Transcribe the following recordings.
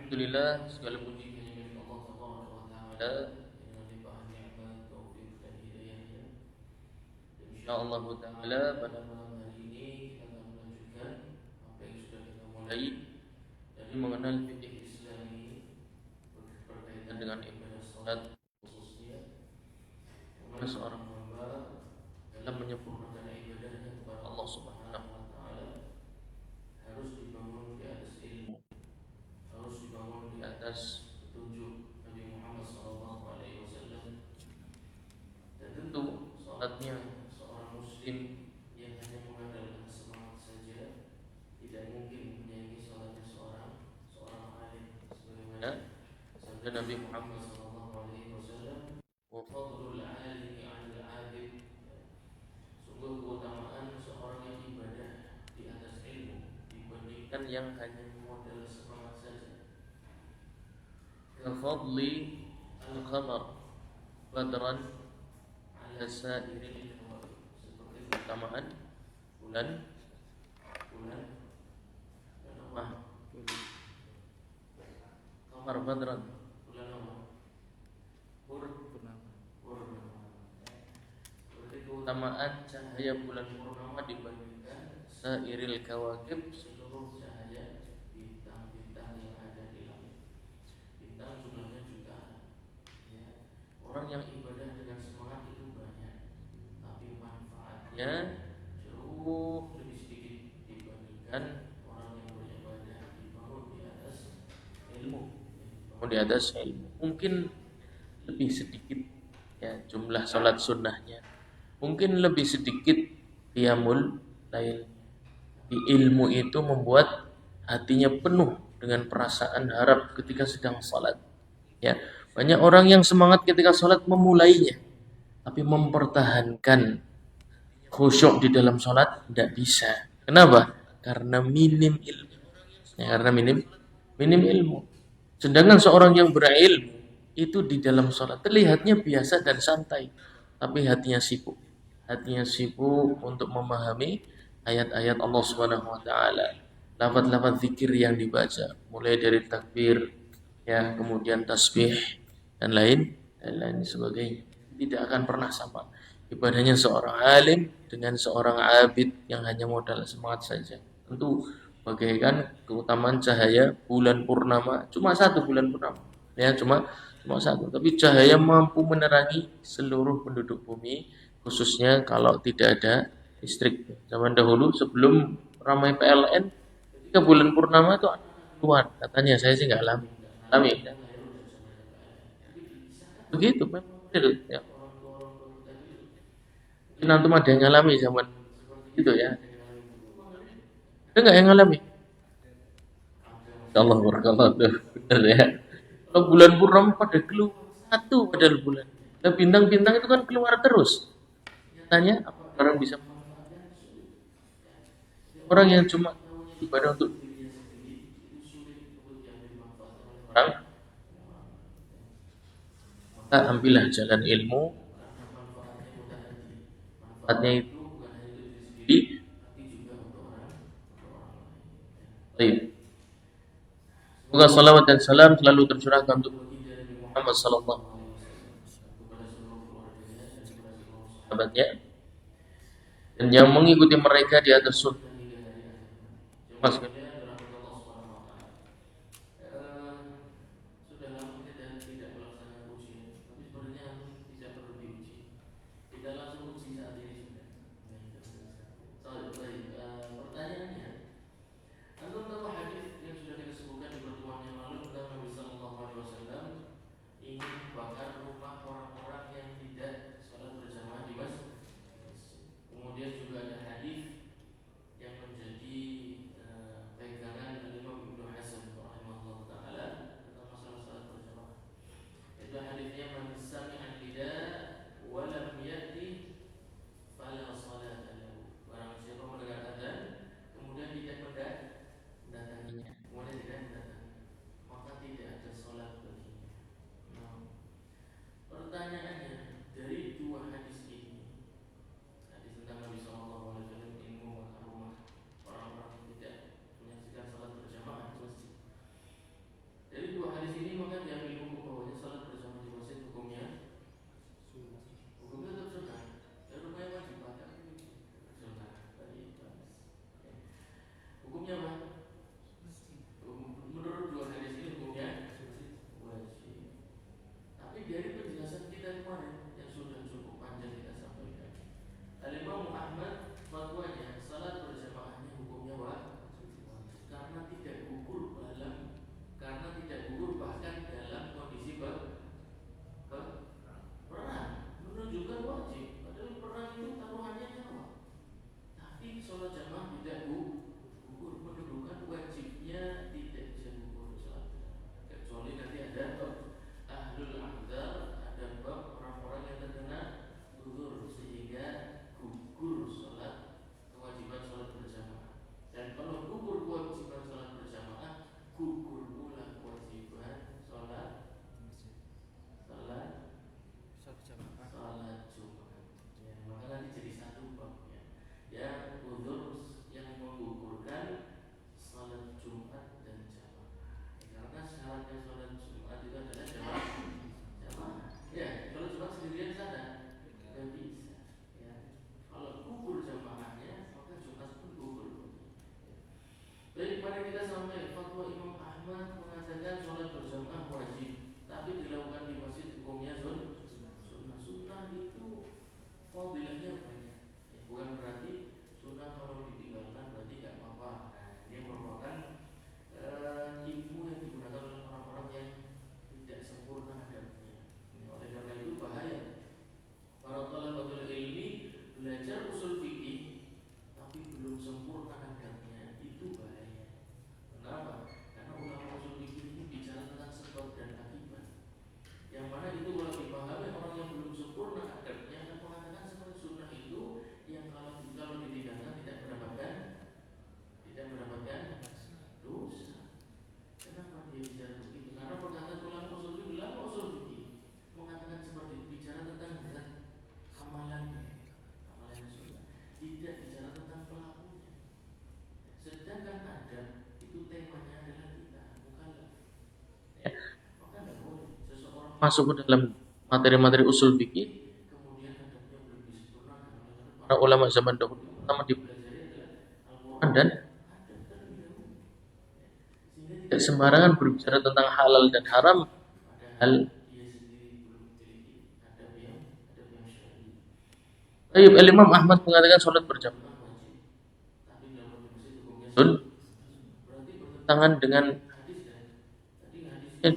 Alhamdulillah, segala puji milik Allah Subhanahu wa taala dengan limpahan nikmat, taufik dan hidayahnya. Dan insyaallah taala pada malam hari ini kita akan melanjutkan apa yang sudah kita mulai dari mengenal fikih Islami berkaitan dengan ibadah salat khususnya bagaimana seorang hamba dalam menyempurnakan ibadahnya kepada Allah Subhanahu wa taala harus dibangun di atas ilmu, harus dibangun di atas petunjuk Nabi Muhammad SAW. Dan tentu salatnya seorang muslim yang hanya mengandalkan semangat saja tidak mungkin menyaingi salatnya seorang alim, sebagaimana sabda Nabi Muhammad SAW, wa fadlul alimi 'alal 'abid, sungguh keutamaan seorang yang ibadah di atas ilmu dibandingkan yang hanya modal semangat saja. Kafadli al-qamar badran ala sairil kawakib, seperti keutamaan bulan bulan apa? Qamar badran, bulan apa? Purnama. Seperti keutamaan cahaya bulan purnama dibandingkan sairil kawakib, seluruh cahaya bintang-bintang yang ada di langit. Bintang jumlahnya jutaan. Ya. Orang yang ibadah dengan semangat itu banyak, tapi manfaatnya jauh lebih sedikit dibandingkan orang yang beribadah dibangun di atas ilmu. Dibangun di atas ilmu. Mungkin lebih sedikit ya jumlah sholat sunnahnya, mungkin lebih sedikit qiyamul lail. Di ilmu itu membuat hatinya penuh dengan perasaan harap ketika sedang sholat. Ya, banyak orang yang semangat ketika sholat memulainya, tapi mempertahankan khusyuk di dalam sholat tidak bisa. Kenapa? Karena minim ilmu. Ya, karena minim ilmu. Sedangkan seorang yang berilmu itu di dalam sholat terlihatnya biasa dan santai, tapi hatinya sibuk. Hatinya sibuk untuk memahami ayat-ayat Allah Subhanahu wa taala, lafaz-lafaz zikir yang dibaca, mulai dari takbir, ya, kemudian tasbih dan lain sebagainya. Tidak akan pernah sama ibadahnya seorang alim dengan seorang abid yang hanya modal semangat saja. Tentu bagaikan keutamaan cahaya bulan purnama, cuma satu bulan purnama, ya, cuma satu, tapi cahaya mampu menerangi seluruh penduduk bumi, khususnya kalau tidak ada listrik. Zaman dahulu sebelum ramai PLN, ketika bulan purnama itu keluar, katanya, saya sih nggak alami ya. Begitu memang real, ya. Mungkin antum ada yang ngalami zaman itu ya. Ada nggak yang ngalami? Allah barakallah, benar ya. Kalau bulan purnama pada keluar satu padahal bulan. Nah, bintang-bintang itu kan keluar terus. Tanya apa orang bisa, orang yang cuma ibadah untuk orang, maka ambillah jalan ilmu. Manfaatnya itu bukan hanya untuk diri sendiri, tapi juga untuk orang lain. Semoga salawat dan salam selalu tercurahkan untuk Nabi Muhammad sallallahu alaihi wasallam, kepada seluruh keluarganya dan kepada seluruh sahabatnya, dan yang mengikuti mereka di atas sunnah hingga hari akhir. Jemaah sekalian, dirahmati Allah Subhanahu wa taala. Sudah lama kita tidak melaksanakan ujian, tapi sebenarnya tidak perlu diuji. Kita langsung uji saat ini sudah. Baik, pertanyaannya, antum tahu hadis yang sudah kita sebutkan di pertemuan yang lalu tentang Nabi Sallallahu Alaihi Wasallam ingin membakar rumah orang-orang yang tidak sholat berjamaah di masjid. Kemudian juga ada hadis yang menjadi masuk ke dalam materi-materi usul fikih, para ulama zaman dahulu pertama dipelajari adalah Al-Quran dan tidak sembarangan berbicara tentang halal dan haram, hal Tayyib Imam Ahmad mengatakan sholat berjamaah sun tangan dengan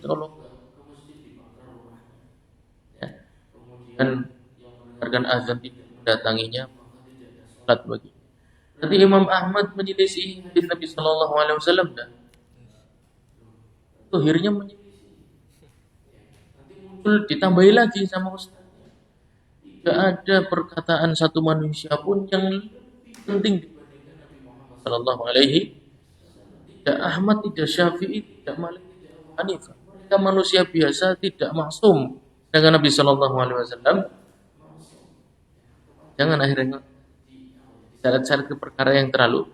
tolong ya, dan mendengarkan azan tidak mendatanginya sholat bagi. Nanti Imam Ahmad menyelisih hadis Nabi Sallallahu Alaihi Wasallam dan akhirnya muncul ditambahi lagi sama Ustaz. Tidak ada perkataan satu manusia pun yang lebih penting dibandingkan Nabi Muhammad Sallallahu Alaihi. Tidak Ahmad, tidak Syafi'i, tidak Malik, tidak Abu Hanifah. Mereka manusia biasa, tidak maksum dengan Nabi Sallallahu Alaihi Wasallam. Jangan akhirnya syarat-syarat ke perkara yang terlalu.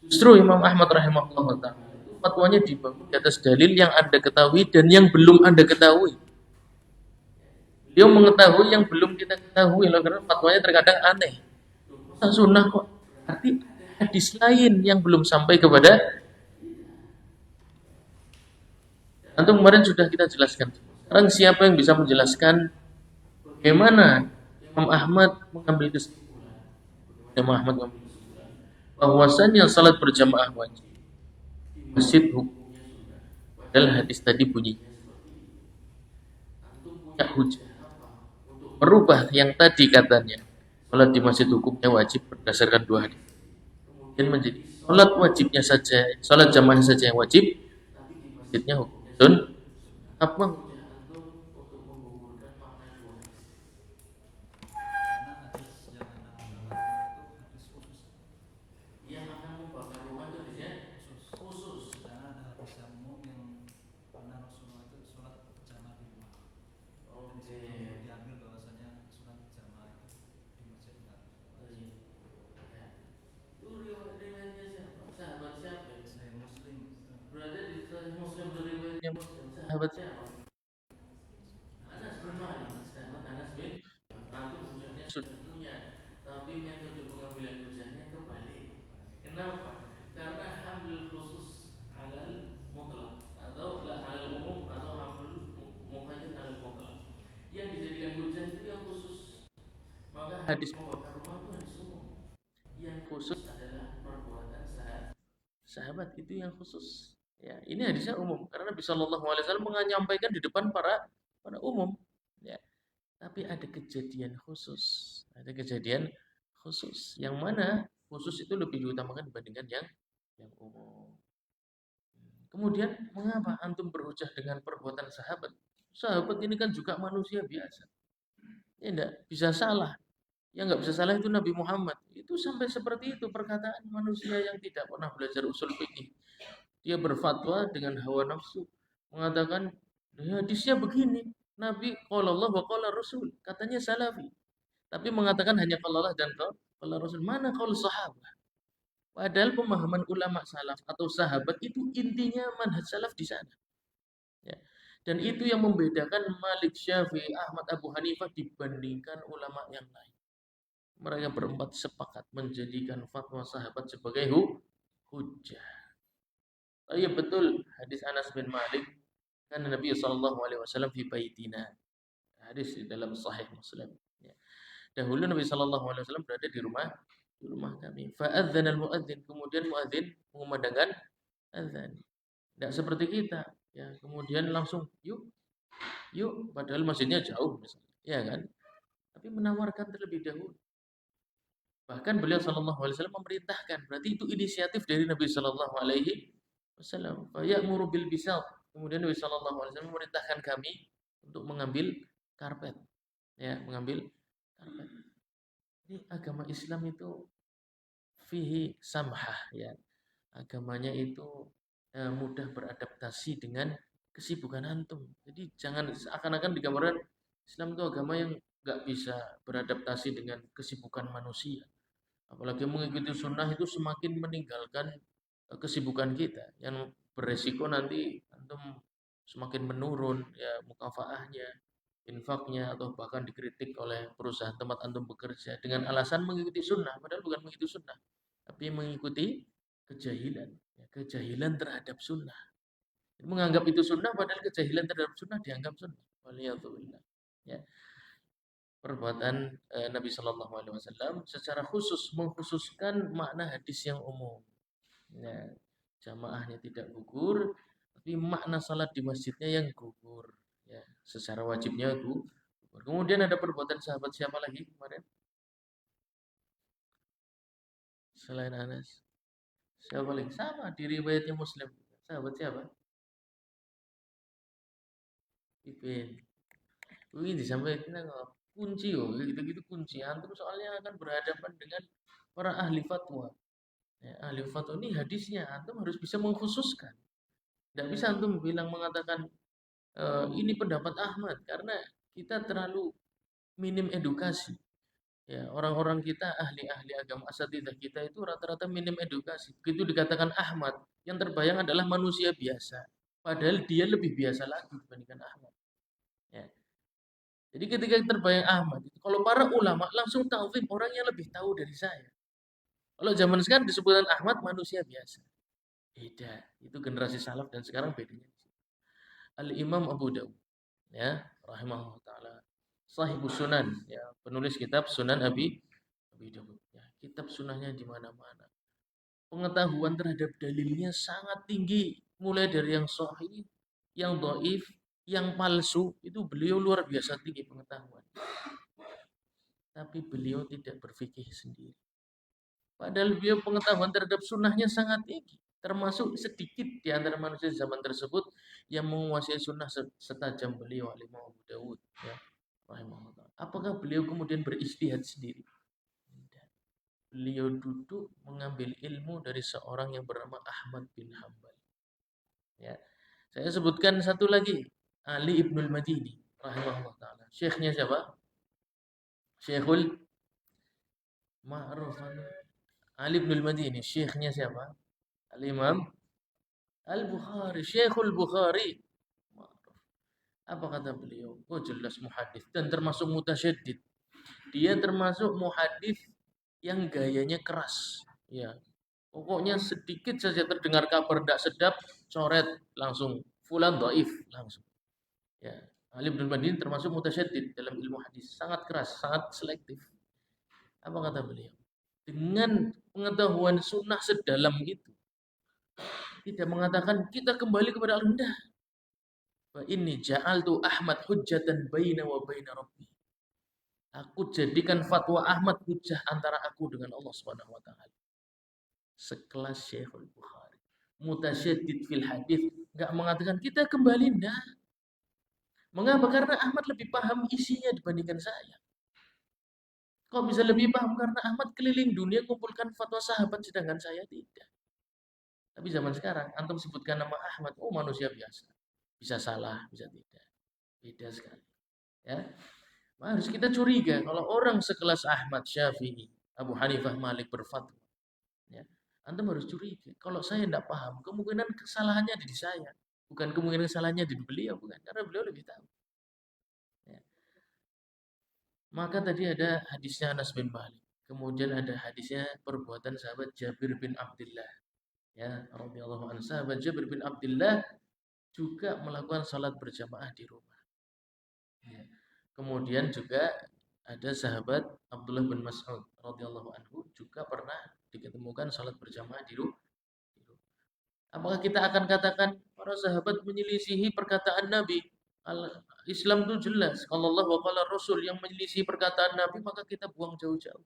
Justru Imam Ahmad rahimahullah ta'ala fatwanya dibangun di atas dalil yang Anda ketahui dan yang belum Anda ketahui. Dia mengetahui yang belum kita ketahui loh, karena fatwanya terkadang aneh. Masa sunnah kok? Arti hadis lain yang belum sampai kepada. Nanti kemarin sudah kita jelaskan. Sekarang siapa yang bisa menjelaskan bagaimana Imam Ahmad mengambil kesimpulan? Imam Ahmad mengambil kesimpulan bahwasannya salat berjamaah wajib masjid hukumnya sunnah. Padahal hadis tadi bunyinya punya hujah untuk merubah yang tadi katanya salat di masjid hukumnya wajib berdasarkan dua hadis. Dan menjadi salat wajibnya saja, salat jamaah saja yang wajib, tapi di masjidnya hukumnya sunnah. Apa hujah antum untuk menggugurkan makna dua hadis? Yang akan membakar rumah itu hadisnya khusus. Karena ada hadis yang umum yang pernah Rasulullah itu sholat jamaah di rumah. Oke. Diambil bahwasanya sholat jamaah itu di masjid enggak. Itu riwayatnya siapa? Sahabat siapa? Sahih Muslim. Berada di Sahih Muslim riwayatnya Muslim. Sahabat siapa? Anas bin Malik. Sahabat Anas bin Malik. Hujahnya sudah punya, tapi metode pengambilan hujahnya kebalik. Kenapa? Karena hamil khusus alal mutlak atau la alal umum atau hamil muqayyad alal mutlak. Yang dijadikan hujah itu yang khusus. Maka hadis membakar rumah itu hadis umum. Yang khusus adalah perbuatan sahabat itu yang khusus. Ya, ini hadisnya umum karena Nabi Shallallahu Alaihi Wasallam menyampaikan di depan para umum. Ya, tapi ada kejadian khusus. Ada kejadian khusus. Yang mana khusus itu lebih diutamakan dibandingkan yang umum. Kemudian mengapa antum berhujah dengan perbuatan sahabat? Sahabat ini kan juga manusia biasa. Ya enggak bisa salah. Yang nggak bisa salah itu Nabi Muhammad. Itu sampai seperti itu perkataan manusia yang tidak pernah belajar usul fikih. Dia berfatwa dengan hawa nafsu, mengatakan hadisnya begini. Nabi qala Allah wa qala Rasul, katanya salafi. Tapi mengatakan hanya qala Allah dan qala Rasul. Mana qaul sahabat? Padahal pemahaman ulama salaf atau sahabat itu intinya manhaj salaf di sana. Ya. Dan itu yang membedakan Malik, Syafi'i, Ahmad, Abu Hanifah dibandingkan ulama yang lain. Mereka berempat sepakat menjadikan fatwa sahabat sebagai hujjah. Oh iya betul hadis Anas bin Malik kan Nabi sallallahu alaihi wasallam fi baitina. Hadis di dalam sahih Muslim. Ya. Dahulu Nabi sallallahu alaihi wasallam berada di rumah kami. Fa adzana al-muadzin, kemudian muadzin mengumandangkan azan. Tidak seperti kita, ya. Kemudian langsung yuk padahal masjidnya jauh misalnya. Ya kan? Tapi menawarkan terlebih dahulu. Bahkan beliau sallallahu alaihi wasallam memerintahkan, berarti itu inisiatif dari Nabi sallallahu alaihi wasallam. Fa ya'muru bil bisal. Kemudian Nabi sallallahu alaihi wasallam memerintahkan kami untuk mengambil karpet. Ya, mengambil karpet. Ini agama Islam itu fihi samhah ya. Agamanya itu mudah beradaptasi dengan kesibukan antum. Jadi jangan seakan-akan digambarkan Islam itu agama yang nggak bisa beradaptasi dengan kesibukan manusia. Apalagi mengikuti sunnah itu semakin meninggalkan kesibukan kita yang beresiko nanti antum semakin menurun ya mukafaahnya, infaknya, atau bahkan dikritik oleh perusahaan tempat antum bekerja dengan alasan mengikuti sunnah, padahal bukan mengikuti sunnah, tapi mengikuti kejahilan, ya, kejahilan terhadap sunnah. Menganggap itu sunnah padahal kejahilan terhadap sunnah dianggap sunnah. Waliyadzubillah. Ya, perbuatan Nabi Shallallahu Alaihi Wasallam secara khusus mengkhususkan makna hadis yang umum. Ya, jamaahnya tidak gugur, tapi makna salat di masjidnya yang gugur. Ya, secara wajibnya gugur. Kemudian ada perbuatan sahabat siapa lagi kemarin? Selain Anas. Siapa lagi? Sama di riwayatnya Muslim. Sahabat siapa? Ibn. Ini sampai kunci gitu-gitu kunci. Antum soalnya akan berhadapan dengan para ahli fatwa. Ya, ahli fatwa ini hadisnya antum harus bisa mengkhususkan. Tidak bisa antum bilang mengatakan ini pendapat Ahmad karena kita terlalu minim edukasi. Ya, orang-orang kita ahli-ahli agama asatidzah kita itu rata-rata minim edukasi. Begitu dikatakan Ahmad, yang terbayang adalah manusia biasa. Padahal dia lebih biasa lagi dibandingkan Ahmad. Ya. Jadi ketika terbayang Ahmad, kalau para ulama langsung ta'zim orang yang lebih tahu dari saya. Kalau zaman sekarang disebutkan Ahmad manusia biasa. Beda. Itu generasi salaf dan sekarang bedanya. Al-Imam Abu Dawud, ya, rahimahullah taala. Sahibus Sunan, ya, penulis kitab Sunan Abi Dawud. Ya, kitab sunahnya di mana-mana. Pengetahuan terhadap dalilnya sangat tinggi, mulai dari yang sahih, yang dhaif, yang palsu, itu beliau luar biasa tinggi pengetahuan. Tapi beliau tidak berfikih sendiri. Padahal beliau pengetahuan terhadap sunnahnya sangat tinggi. Termasuk sedikit di antara manusia zaman tersebut yang menguasai sunnah setajam beliau, Imam Abu Dawud. Ya, rahimahullah. Apakah beliau kemudian beristihad sendiri? Tidak. Beliau duduk mengambil ilmu dari seorang yang bernama Ahmad bin Hanbal. Ya, saya sebutkan satu lagi, Ali Ibnul Madini, rahimahullah taala. Syekhnya siapa? Syekhul Ma'ruf Ali Ibnul Madini. Syekhnya siapa? Al-Imam Al-Bukhari, Syekhul Bukhari. Apa kata beliau? Oh jelas muhadis dan termasuk mutasyaddid. Dia termasuk muhadis yang gayanya keras. Ya, pokoknya sedikit saja terdengar kabar tidak sedap, coret langsung. Fulan dhaif langsung. Ya, Ali bin Madini termasuk mutasyaddid dalam ilmu hadis, sangat keras, sangat selektif. Apa kata beliau? Dengan pengetahuan sunnah sedalam itu, tidak mengatakan kita kembali kepada al-huda. Fa inni ja'altu Ahmad hujjatan baina wa baina rabbi. Aku jadikan fatwa Ahmad hujjah antara aku dengan Allah Subhanahu wa taala. Sekelas Syekhul Bukhari. Mutasyaddid fil hadis, enggak mengatakan kita kembali enggak. Mengapa? Karena Ahmad lebih paham isinya dibandingkan saya. Kok bisa lebih paham? Karena Ahmad keliling dunia kumpulkan fatwa sahabat sedangkan saya tidak. Tapi zaman sekarang antum sebutkan nama Ahmad, oh manusia biasa. Bisa salah, bisa tidak. Beda sekali. Ya. Harus kita curiga kalau orang sekelas Ahmad, Syafi'i, Abu Hanifah, Malik berfatwa. Ya. Antum harus curiga. Kalau saya tidak paham, kemungkinan kesalahannya di saya. Bukan kemungkinan kesalahannya di beliau, bukan. Karena beliau lebih tahu. Ya. Maka tadi ada hadisnya Anas bin Malik. Kemudian ada hadisnya perbuatan sahabat Jabir bin Abdullah. Ya, radhiyallahu anhu. Sahabat Jabir bin Abdullah juga melakukan salat berjamaah di rumah. Ya. Kemudian juga ada sahabat Abdullah bin Mas'ud radhiyallahu anhu juga pernah diketemukan salat berjamaah di rumah. Apakah kita akan katakan para sahabat menyelisihi perkataan Nabi? Islam itu jelas. Kalau Allah wa qala Rasul yang menyelisihi perkataan Nabi maka kita buang jauh-jauh.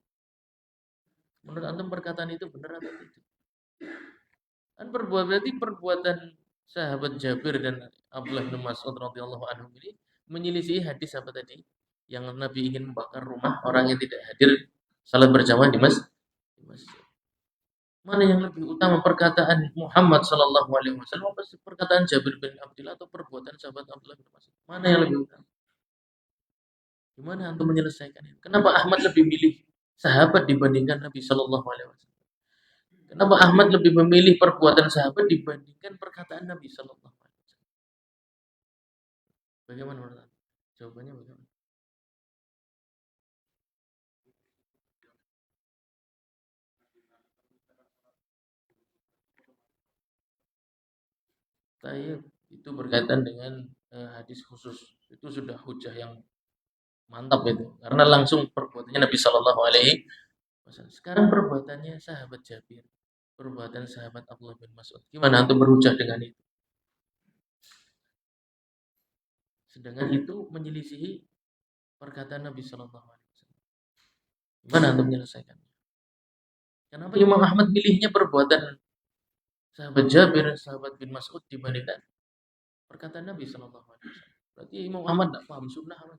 Menurut antum perkataan itu benar atau tidak? Kan berarti perbuatan sahabat Jabir dan Abdullah bin Mas'ud radhiyallahu anhu ini menyelisihi hadis apa tadi? Yang Nabi ingin membakar rumah orang yang tidak hadir salat berjamaah di masjid. Mana yang lebih utama, perkataan Muhammad sallallahu alaihi wasallam atau perkataan Jabir bin Abdullah atau perbuatan sahabat Abdullah bin Mas'ud? Mana yang lebih utama? Gimana antum menyelesaikan ini? Kenapa Ahmad lebih milih sahabat dibandingkan Nabi sallallahu alaihi wasallam? Kenapa Ahmad lebih memilih perbuatan sahabat dibandingkan perkataan Nabi sallallahu alaihi wasallam? Bagaimana menurut Anda? Jawabannya bagaimana? Tayyib itu berkaitan dengan hadis khusus. Itu sudah hujah yang mantap itu. Karena langsung perbuatannya Nabi Shallallahu Alaihi Wasallam. Sekarang perbuatannya sahabat Jabir, perbuatan sahabat Abdullah bin Mas'ud. Gimana untuk berhujah dengan itu? Sedangkan itu menyelisihi perkataan Nabi Shallallahu Alaihi Wasallam. Gimana untuk menyelesaikannya? Kenapa Imam Ahmad milihnya perbuatan sahabat Jabir, sahabat bin Mas'ud dibandingkan perkataan Nabi Shallallahu Alaihi Wasallam? Berarti Imam Ahmad tidak paham sunnah. Hmm.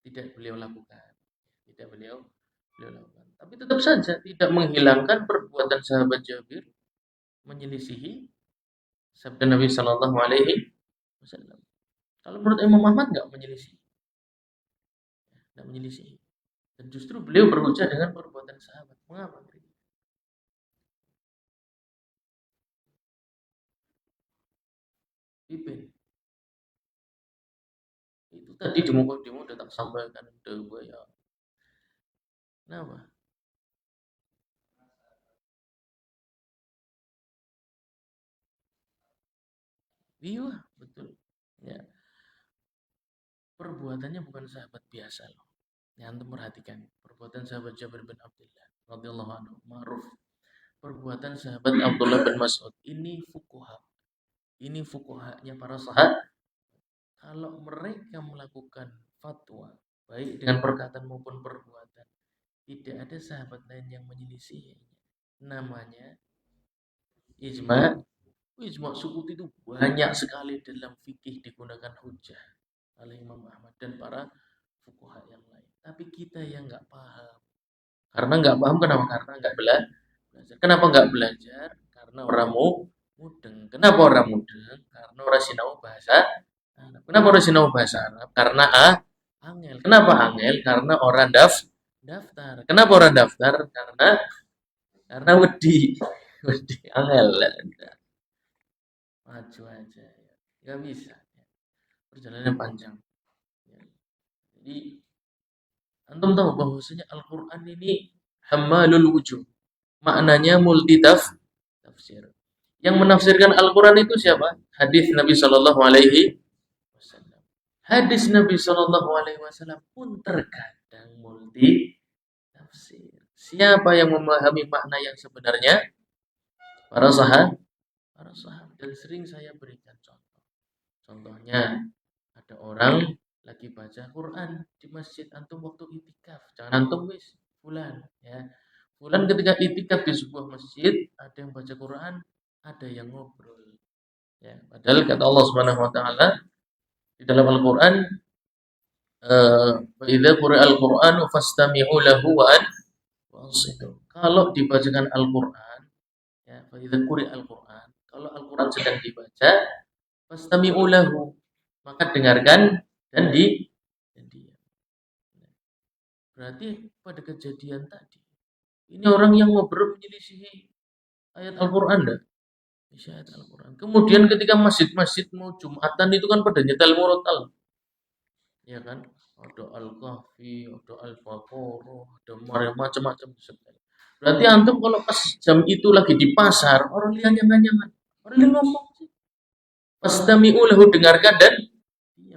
Tidak beliau lakukan. Tidak beliau lakukan. Tapi tetap saja tidak menghilangkan perbuatan sahabat Jabir menyelisihi sabda Nabi Shallallahu Alaihi Wasallam. Kalau menurut Imam Ahmad nggak menyelisih. Dan justru beliau berhujah dengan perbuatan sahabat. Mengapa? Ipin. Itu tadi di demo udah tak sampaikan dewa ya. Kenapa? Iya, betul. Ya. Perbuatannya bukan sahabat biasa loh. Ya, antum perhatikan perbuatan sahabat Jabir bin Abdullah radhiyallahu anhu, ma'ruf. Perbuatan sahabat Abdullah bin Mas'ud ini fukuha. Ini fukuhanya para sahabat. Kalau mereka melakukan fatwa baik dengan perkataan maupun perbuatan, tidak ada sahabat lain yang menyelisihinya. Namanya ijma. Ijma sukut itu banyak sekali dalam fikih digunakan hujah oleh Imam Ahmad dan para fuqaha yang lain. Tapi kita yang nggak paham. Karena nggak paham kenapa? Karena nggak belajar. Kenapa nggak belajar? Karena orang mudeng. Kenapa orang mudeng? Karena orang sinau bahasa Arab. Kenapa orang sinau bahasa Arab? Karena angel. Kenapa angel? Karena orang daftar. Kenapa orang daftar? Karena wedi. Wedi angel. Maju aja. Nggak bisa. Perjalanan panjang. Jadi antum tahu bahwasanya Al-Quran ini hammalul wujuh. Maknanya multi tafsir. Yang menafsirkan Al-Quran itu siapa? Hadis Nabi Shallallahu Alaihi Wasallam. Hadis Nabi Shallallahu Alaihi Wasallam pun terkadang multi tafsir. Siapa yang memahami makna yang sebenarnya? Para sahabat. Dan sering saya berikan contoh. Contohnya ada orang lagi baca Quran di masjid antum waktu itikaf. Jangan antum wis fulan ya. Fulan ketika itikaf di sebuah masjid ada yang baca Quran, ada yang ngobrol. Ya, padahal kata Allah Subhanahu wa taala di dalam Al-Qur'an fa idza quri'al Qur'anu fastami'u lahu wa ansitu. Kalau dibacakan Al-Qur'an ya, fa idza quri'al Qur'an, kalau Al-Qur'an sedang dibaca fastami'u lahu, maka dengarkan dan diam. Berarti pada kejadian tadi ini orang yang ngobrol menyelisihi ayat Al-Quran dah. Ayat Al-Quran. Kemudian ketika masjid-masjid mau Jumatan itu kan pada nyetel murotal. Ya kan? Ada Al-Kahfi, ada Al-Baqarah, ada macam-macam. Berarti antum kalau pas jam itu lagi di pasar, orang lihat jangan-jangan. Orang lihat ngomong sih. Pastami'u lahu, dengarkan dan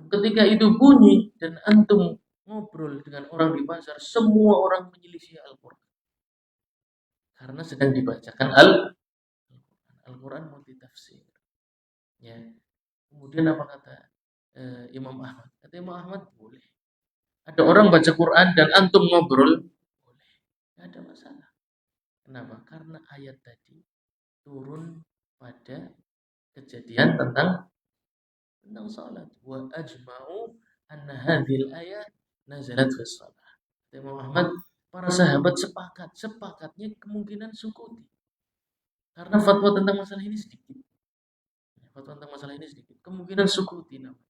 ketika itu bunyi dan antum ngobrol dengan orang di pasar, semua orang menyelisih Al-Quran. Karena sedang dibacakan Al-Quran multitafsir. Ya. Kemudian apa kata Imam Ahmad? Kata Imam Ahmad boleh. Ada orang baca Quran dan antum ngobrol, boleh. Tidak ada masalah. Kenapa? Karena ayat tadi turun pada kejadian tentang salat. Wa ajma'u anna hadhil ayat nazalat fi shalah. Imam Ahmad, para sahabat sepakatnya kemungkinan sukuti. Karena fatwa tentang masalah ini sedikit. Kemungkinan sukuti namanya.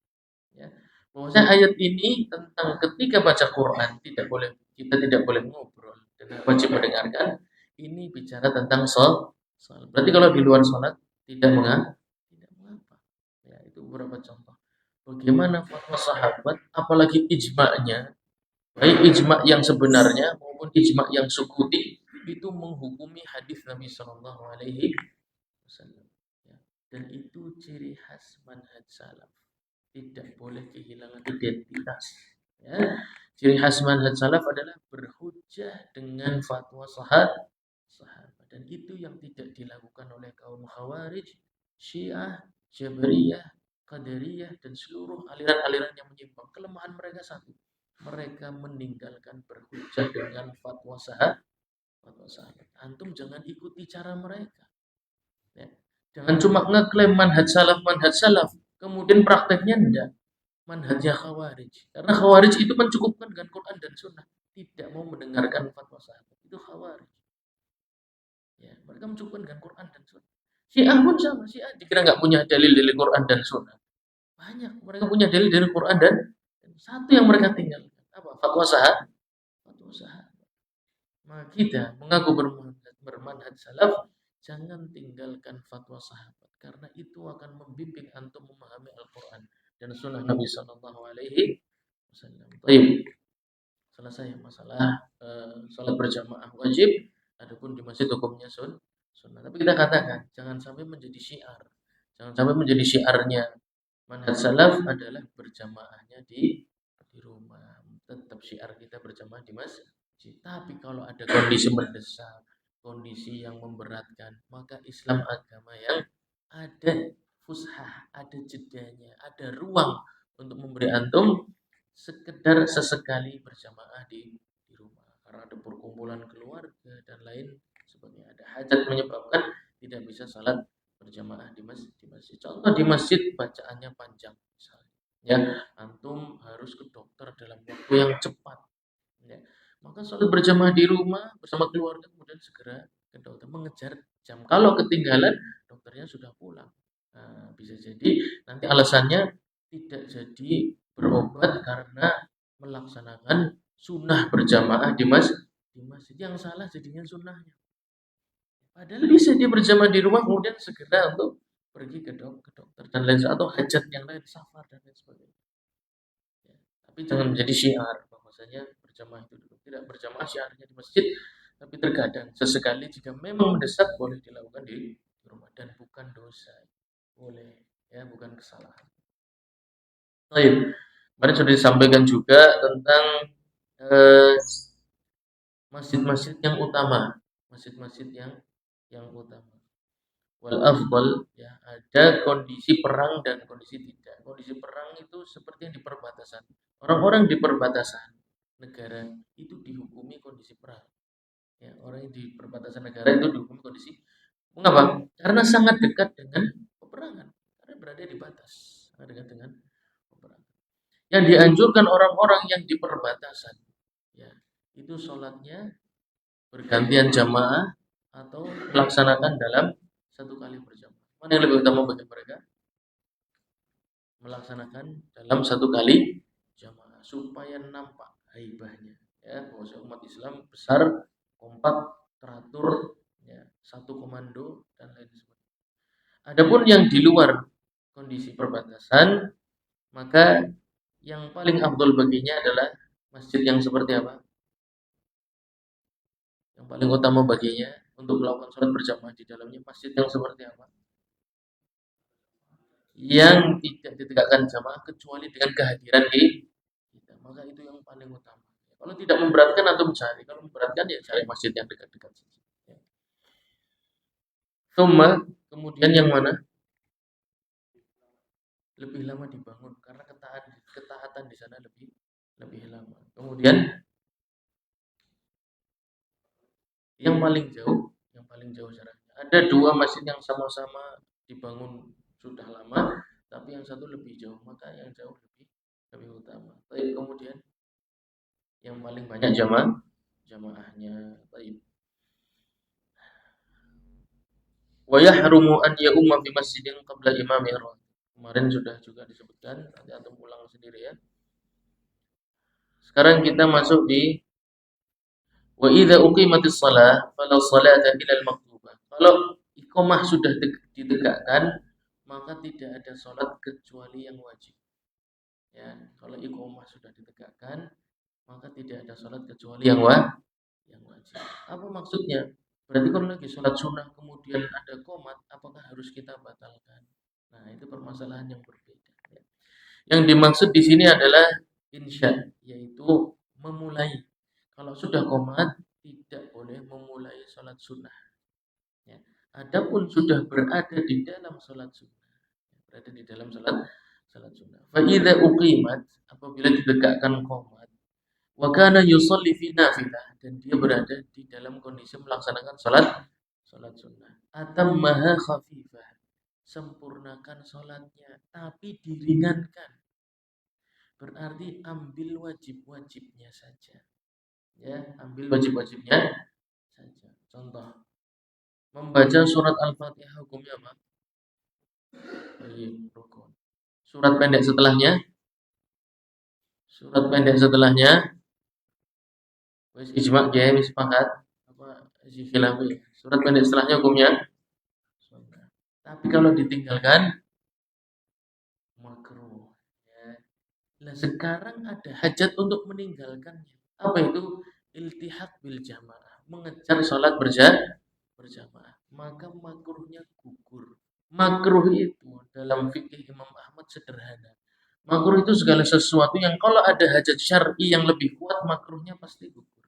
Ya. Bahwasanya ayat ini tentang ketika baca Quran tidak boleh kita tidak boleh ngobrol dan wajib mendengarkan. Ini bicara tentang sholat. Berarti kalau di luar sholat tidak mengapa. Ya, itu beberapa contoh. Bagaimana fatwa sahabat, apalagi ijma'nya, baik ijma' yang sebenarnya maupun ijma' yang sukuti, itu menghukumi hadis Nabi Shallallahu Alaihi Wasallam. Ya. Dan itu ciri khas manhaj salaf. Tidak boleh kehilangan identitas. Ya. Ciri khas manhaj salaf adalah berhujjah dengan fatwa sahabat. Dan itu yang tidak dilakukan oleh kaum Khawarij, Syiah, Jabariyah, Qadariyah, dan seluruh aliran-aliran yang menyimpang. Kelemahan mereka satu. Mereka meninggalkan berhujjah dengan fatwa sahabat. Antum jangan ikuti cara mereka. Ya. Jangan cuma ngeklaim manhaj salaf, kemudian prakteknya enggak. Manhajnya Khawarij. Karena Khawarij itu mencukupkan dengan Quran dan Sunnah. Tidak mau mendengarkan fatwa sahabat. Itu Khawarij. Ya, mereka mencukupkan dengan Quran dan Sunnah. Syiah pun sama. Syiah dikira nggak punya dalil dari Quran dan Sunnah. Banyak. Mereka punya dalil dari Quran dan satu yang mereka tinggalkan. Apa? Fatwa sahabat. Maka kita mengaku bermanhaj salaf, jangan tinggalkan fatwa sahabat. Karena itu akan membimbing antum memahami Al-Quran dan Sunnah Nabi Sallallahu Alaihi Wasallam. Baik. Selesai masalah sholat berjamaah wajib. Adapun di masjid hukumnya sunnah. Tapi kita katakan jangan sampai menjadi syiar. Jangan sampai menjadi syiarnya manhaj salaf adalah berjamaahnya di rumah. Tetap syiar kita berjamaah di masjid. Tapi kalau ada kondisi mendesak, kondisi yang memberatkan, maka Islam agama yang ada fushah, ada jedanya, ada ruang untuk memberi antum sekedar sesekali berjamaah di rumah karena ada perkumpulan keluarga dan lain sebagainya, ada hajat menyebabkan tidak bisa salat berjamaah di masjid. Contoh di masjid bacaannya panjang misalnya, ya antum harus ke dokter dalam waktu yang cepat, ya maka salat berjamaah di rumah bersama keluarga, kemudian segera ke dokter mengejar jam. Kalau ketinggalan dokternya sudah pulang, nah, bisa jadi nanti alasannya tidak jadi berobat karena melaksanakan sunnah berjamaah di masjid. Yang salah jadinya sunnahnya. Padahal bisa dia berjamaah di rumah kemudian segera untuk pergi ke dokter dan lain atau hajat yang lain, safar dan lain sebagainya. Ya, tapi jangan menjadi syiar bahwasanya berjamaah itu dulu. Tidak, berjamaah syiarnya di masjid, tapi terkadang sesekali jika memang mendesak boleh dilakukan di rumah dan bukan dosa. Boleh, ya bukan kesalahan. Baik. Kemarin sudah disampaikan juga tentang masjid-masjid yang utama, masjid-masjid yang utama. Wal afdal, ya ada kondisi perang dan kondisi tidak. Kondisi perang itu seperti yang di perbatasan. Orang-orang di perbatasan negara itu dihukumi kondisi perang. Ya, orang yang di perbatasan negara itu dihukumi kondisi. Mengapa? Karena sangat dekat dengan peperangan. Karena berada di batas, sangat dekat dengan peperangan. Yang dianjurkan orang-orang yang di perbatasan, ya, itu sholatnya bergantian jamaah atau melaksanakan dalam satu kali berjamaah. Mana yang lebih utama bagi mereka? Melaksanakan dalam satu kali jamaah supaya nampak haibahnya, ya, bahwa umat Islam besar, kompak, teratur, ya, satu komando dan lain sebagainya. Adapun yang di luar kondisi perbatasan, maka yang paling afdol baginya adalah masjid yang seperti apa? Yang paling utama baginya untuk melakukan sholat berjamaah di dalamnya masjid yang seperti apa? Yang tidak ditegakkan jamaah kecuali dengan kehadiran di kita. Maka itu yang paling utama. Kalau tidak memberatkan atau mencari, kalau memberatkan ya cari masjid yang dekat-dekat saja. Thumma, kemudian yang mana? Lebih lama dibangun karena ketaatan di sana lebih lama. Kemudian yang paling jauh jaraknya. Ada dua masjid yang sama-sama dibangun sudah lama, tapi yang satu lebih jauh, maka yang jauh lebih utama. Baik, kemudian yang paling banyak jamaahnya. Baik. Wa yahrumu an ya'umma fi masjidin qabla imami ar-ratib. Kemarin sudah juga disebutkan, nanti antum ulang sendiri ya. Sekarang kita masuk di Wa idza uqimatis shalah fala salata illa al-maktubah. Kalau iqamah sudah ditegakkan, maka tidak ada salat kecuali yang wajib. Ya, kalau iqamah sudah ditegakkan, maka tidak ada salat kecuali yang wajib. Apa maksudnya? Berarti kalau lagi salat sunnah kemudian ada qomat, apakah harus kita batalkan? Nah, itu permasalahan yang berbeda. Ya. Yang dimaksud di sini adalah insya, yaitu memulai. Kalau sudah qomat, tidak boleh memulai salat sunnah. Ya. Adapun sudah berada di dalam salat sunnah, berada di dalam salat sunnah. Fa idza uqimat, apabila ditegakkan qomat, wa kana yusalli fi nafilah, dan dia berada di dalam kondisi melaksanakan salat sunnah. Atammaha khafifah, sempurnakan salatnya tapi diringankan. Berarti ambil wajib-wajibnya saja. Ya, ambil wajib-wajibnya saja. Contoh, membaca surat Al-Fatihah hukumnya apa? Rukun. Surat pendek setelahnya? Surat pendek setelahnya? Wis ijma' ya, wis sepakat. Apa isi khilafi? Surat pendek setelahnya hukumnya sunnah. Tapi kalau ditinggalkan makruh. Ya. Nah, sekarang ada hajat untuk meninggalkannya. Apa itu? Iltihaq bil jamaah, mengejar sholat berjamaah. Maka makruhnya gugur. Makruh itu dalam fikih Imam Ahmad sederhana. Makruh itu segala sesuatu yang kalau ada hajat syar'i yang lebih kuat, makruhnya pasti gugur.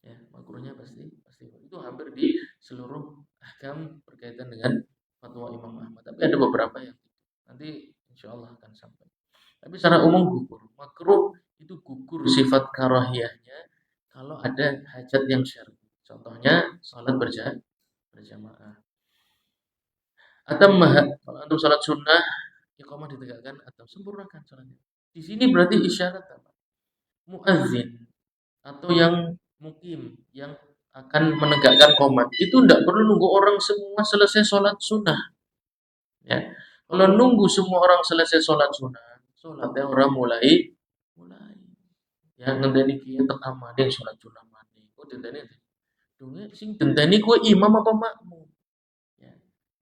Ya, makruhnya pasti gugur. Itu hampir di seluruh ahkam berkaitan dengan fatwa Imam Ahmad. Tapi ada beberapa yang nanti insya Allah akan sampai. Tapi secara umum gugur. Makruh itu gugur sifat karahiyahnya kalau ada hajat yang syar'i. Contohnya salat berjamaah. Atau kalau untuk salat sunnah iqamah ditegakkan atau sempurnakan salatnya. Di sini berarti isyarat apa? Muazzin atau yang mukim yang akan menegakkan qomat itu tidak perlu nunggu orang semua selesai sholat sunnah. Ya, kalau nunggu semua orang selesai sholat sunnah, sholatnya orang mulai. Ya ngenteni kiye tek amane sholat sunnah mati. Kok denteni? Dunge sing denteni kuwi imam apa makmum? Ya.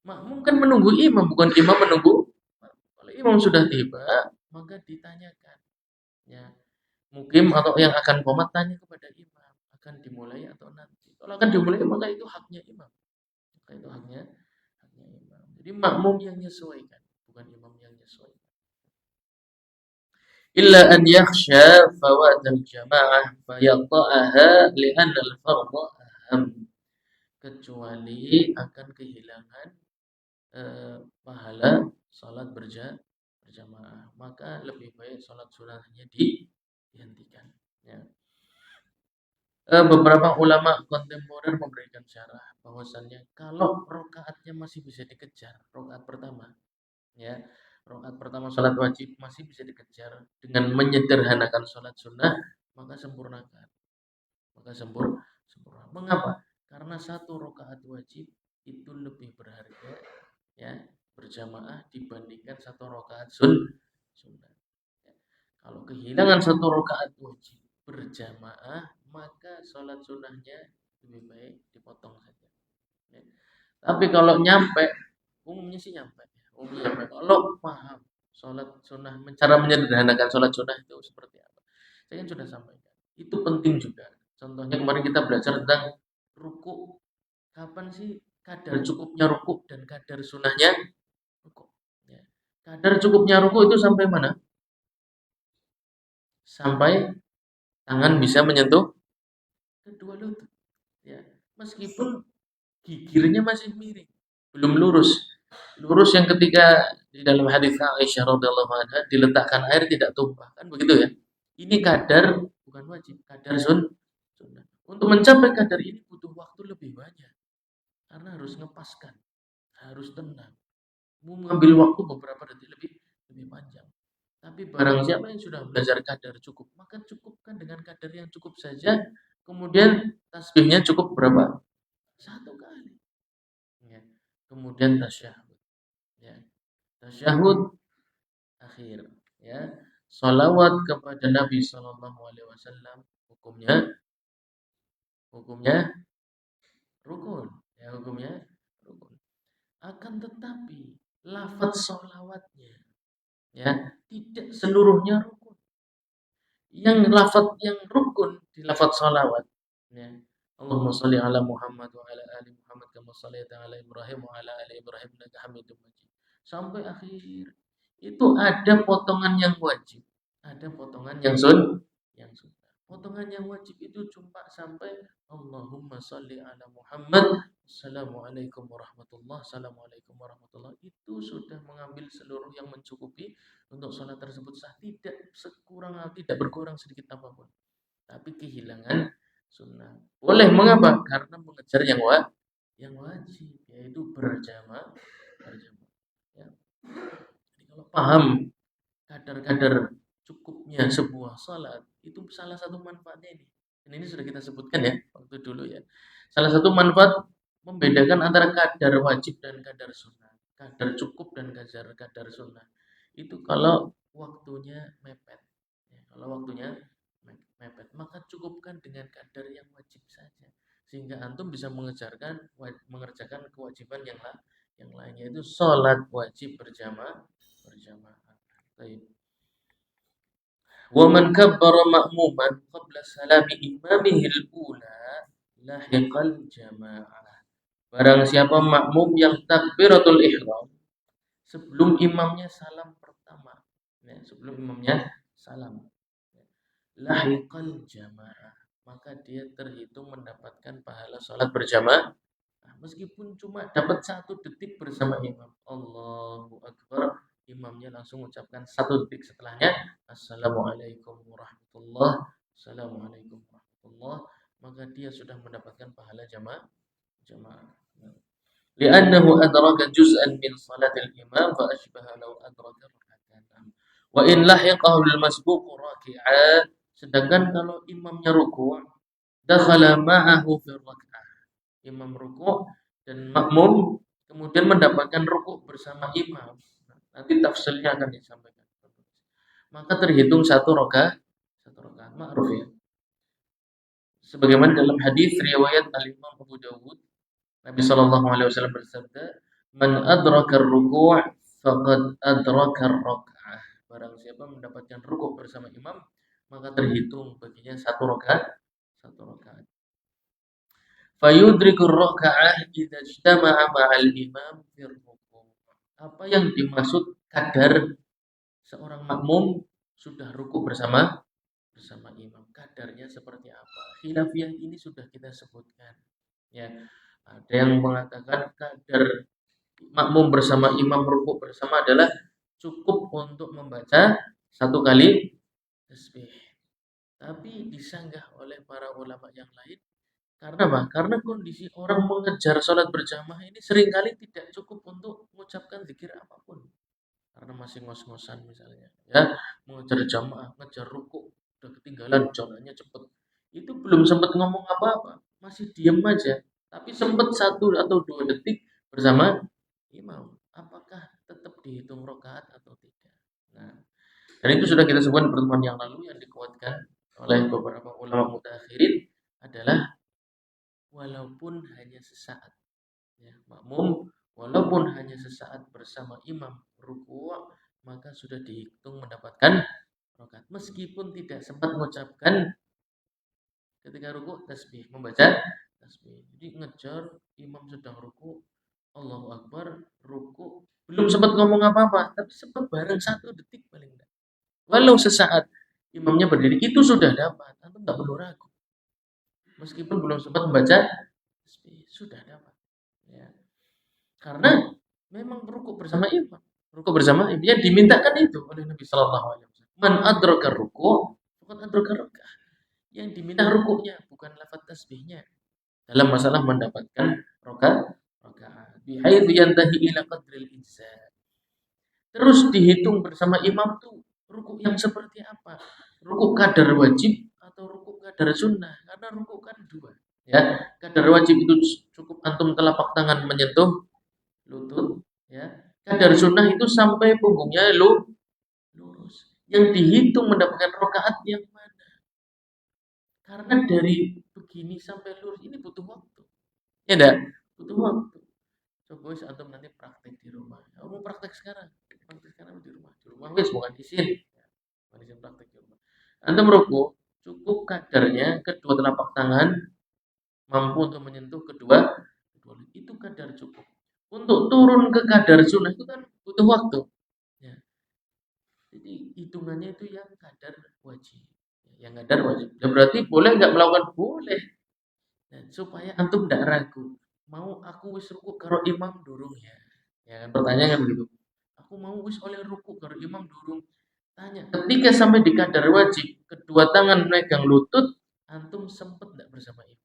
Makmum kan menunggu imam, bukan imam menunggu. Kalau imam sudah tiba, maka ditanyakan. Ya, mukim atau yang akan qomat tanya kepada imam, akan dimulai atau nanti. Kalau akan dimulai maka itu haknya imam. Maka itu haknya imam. Jadi makmum yang menyesuaikan, bukan imam yang menyesuaikan. Illa an yakhsha fawat al-jamaah fayaqta'aha li'anna al-fardha aham. Kecuali akan kehilangan pahala salat berjamaah, maka lebih baik salat sunnahnya dihentikan. Ya. Beberapa ulama kontemporer memberikan syarah bahwasannya kalau rokaatnya masih bisa dikejar, rokaat pertama, ya, rokaat pertama sholat wajib masih bisa dikejar dengan menyederhanakan sholat sunnah, maka sempurnakan, maka sempurna. Mengapa? Karena satu rokaat wajib itu lebih berharga, ya, berjamaah dibandingkan satu rokaat sunnah. Ya. Kalau kehilangan satu rokaat wajib berjamaah, maka sholat sunnahnya lebih baik dipotong saja. Ya. Tapi kalau nyampe, umumnya sih nyampe. Kalau paham sholat sunnah, cara menyederhanakan sholat sunnah itu seperti apa? Saya kan sudah sampaikan. Itu penting juga. Contohnya kemarin kita belajar tentang ruku. Kapan sih kadar cukupnya ruku dan kadar sunnahnya ruku? Ya. Kadar cukupnya ruku itu sampai mana? Sampai tangan bisa menyentuh kedua lutut. Ya. Meskipun gigirnya masih miring, belum lurus. Lurus yang ketika di dalam hadis Aisyah radhiyallahu anha diletakkan air tidak tumpah, kan begitu ya. Ini kadar bukan wajib, kadar sunnah. Untuk mencapai kadar ini butuh waktu lebih banyak karena harus ngepaskan, harus tenang. Mau mengambil waktu beberapa detik lebih panjang. Tapi barang siapa yang sudah belajar kadar cukup, maka cukupkan dengan kadar yang cukup saja. Kemudian tasbihnya cukup berapa? Satu kali. Ya. Kemudian tasyahud. Ya. Tasyahud akhir. Ya. Salawat kepada Nabi Sallallahu Alaihi Wasallam hukumnya hukumnya rukun. Ya, hukumnya rukun. Akan tetapi lafaz sholawatnya ya tidak seluruhnya rukun. Yang lafaz yang rukun di lafaz sholawat ya. Allahumma sholli ala Muhammad wa ala ali Muhammad kama shallaita ala Ibrahim wa ala ali Ibrahim innaka Hamidum Majid. Sampai akhir itu ada potongan yang wajib, ada potongan yang sunnah. Potongan yang wajib itu cuma sampai Allahumma sholli ala Muhammad. Assalamualaikum warahmatullahi Assalamualaikum warahmatullahi. Itu sudah mengambil seluruh yang mencukupi untuk sholat tersebut sah, tidak berkurang sedikit apapun. Tapi kehilangan sunnah. Boleh, mengapa? Karena mengejar yang wajib, yaitu berjamaah. Ya. Jadi kalau paham kadar-kadar cukupnya sebuah salat, itu salah satu manfaatnya ini. Dan ini sudah kita sebutkan ya waktu dulu ya. Salah satu manfaat membedakan antara kadar wajib dan kadar sunnah. Kadar cukup dan kadar sunnah. Itu kalau waktunya mepet. Ya, kalau waktunya mepet, maka cukupkan dengan kadar yang wajib saja. Sehingga antum bisa mengerjakan kewajiban yang lainnya, itu sholat wajib berjamaah. Baik. Wa man kabbara ma'muman qabla salami imamihi al-ula lahiqal jamaah. Barang siapa makmum yang takbiratul ihram sebelum imamnya salam pertama, ya, sebelum imamnya salam, lahiqal jamaah, maka dia terhitung mendapatkan pahala salat berjamaah. Meskipun cuma dapat 1 detik bersama imam. Allahu Akbar, imamnya langsung mengucapkan 1 detik setelahnya Assalamualaikum warahmatullahi Assalamualaikum warahmatullahi, maka dia sudah mendapatkan pahala jamaah. Li'annahu adraka juz'an min salatil imam fa ashbaha law adraka rak'atan. Wa in lahiqahu al masbuq raki'a, sedangkan kalau imamnya ruku', dakhala ma'ahu fi rak'ah. Imam ruku' dan makmum kemudian mendapatkan ruku' bersama imam. Nanti tafsirnya akan disampaikan. Maka terhitung 1 rakaat, ma'ruf ya. Sebagaimana dalam hadis riwayat Al-Imam Abu Dawud, Nabi sallallahu alaihi wasallam bersabda, "Man adraka ar-ruku' faqad adraka ar-rak'ah." Barang siapa mendapatkan ruku' bersama imam, maka terhitung baginya 1 rakaat. Fayudrikur raka'ah idza ijtama'a ma'al imam fir ruku'. Apa yang dimaksud kadar seorang makmum sudah ruku' bersama imam? Kadarnya seperti apa? Khilafiyah ini sudah kita sebutkan. Ya, ada yang mengatakan kadar makmum bersama imam ruku' bersama adalah cukup untuk membaca 1 kali tasbih. Tapi disanggah oleh para ulama yang lain. Karena apa? Karena kondisi orang mengejar sholat berjamaah ini seringkali tidak cukup untuk mengucapkan zikir apapun. Karena masih ngos-ngosan misalnya, ya, mengejar jamaah, ngejar ruku', udah ketinggalan, jalannya cepet. Itu belum sempat ngomong apa-apa, masih diem aja. Tapi sempat 1 atau 2 detik bersama imam. Apakah tetap dihitung rakaat atau tidak? Nah, dan itu sudah kita sebutkan pertemuan yang lalu, yang dikuatkan oleh beberapa ulama mutakhirin adalah walaupun hanya sesaat, ya, makmum walaupun hanya sesaat bersama imam ruku', maka sudah dihitung mendapatkan rakaat, meskipun tidak sempat mengucapkan ketika ruku' tasbih, membaca tasbih. Jadi ngejar imam sedang ruku', Allahu Akbar, ruku', belum sempat ngomong apa-apa, tapi sempat bareng 1 detik paling enggak. Walau sesaat imamnya berdiri, itu sudah dapat, antum enggak perlu ragu. Meskipun belum sempat membaca tasbih, sudah dapat. Ya. Karena memang ruku' bersama imam. Ruku' bersama imam yang dimintakan itu oleh Nabi sallallahu alaihi wasallam. Man adraka ruku', faqad adraka rak'ah. Yang diminta ruku'nya, bukan lafaz tasbihnya. Dalam masalah mendapatkan rakaat. Bihaitsu yantahi ila qadril ijza. Terus dihitung bersama imam tuh ruku' yang seperti apa? Ruku' kadar wajib atau ruku' kadar sunnah? Karena ruku' kan 2. Ya, kadar wajib itu cukup antum telapak tangan menyentuh lutut, ya. Kadar sunnah itu sampai punggungnya lurus. Yang dihitung mendapatkan rakaat yang mana? Karena dari begini sampai lurus ini butuh waktu. Ya enggak? Butuh waktu. Coba wis antum nanti praktek di rumah. Kamu praktek sekarang. Praktek sekarang di rumah. Di rumah wis bukan izin. Bukan izin praktek di rumah. Antum ruku cukup kadarnya kedua telapak tangan mampu untuk menyentuh kedua itu kadar cukup. Untuk turun ke kadar sunnah itu kan butuh waktu. Ya. Jadi hitungannya itu yang kadar wajib. Yang kadar wajib. Ya berarti boleh nggak melakukan? Boleh. Nah, supaya antum tidak ragu. Mau aku wis ruku karo imam durung ya. Ya kan pertanyaan kan begitu. Aku mau wis oleh ruku karo imam durung. Tanya, ketika sampai di kadar wajib, kedua tangan megang lutut, antum sempat tidak bersama imam.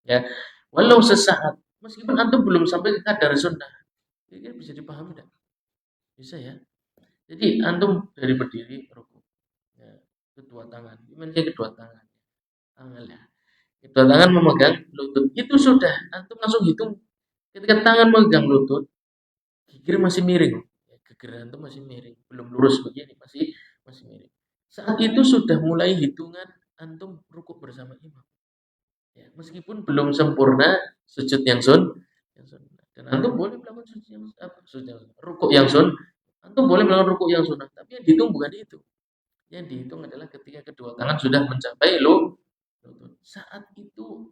Ya, walau sesaat, meskipun antum belum sampai ke kadar sunnah, ini bisa dipahami tidak? Bisa ya. Jadi antum dari berdiri ruku, ya, kedua tangan, gimana kedua tangan, tangan ya. Kedua tangan memegang lutut, itu sudah antum langsung hitung. Ketika tangan memegang lutut, gigir masih miring, gigir antum masih miring, belum lurus begini, masih miring. Saat itu sudah mulai hitungan antum ruku bersama imam. Ya, meskipun belum sempurna sujud yang sun, dan antum boleh melakukan rukuk yang sun, antum boleh melakukan rukuk yang sunnah, tapi yang dihitung bukan itu. Yang dihitung adalah ketika kedua tangan sudah mencapai lutut. Saat itu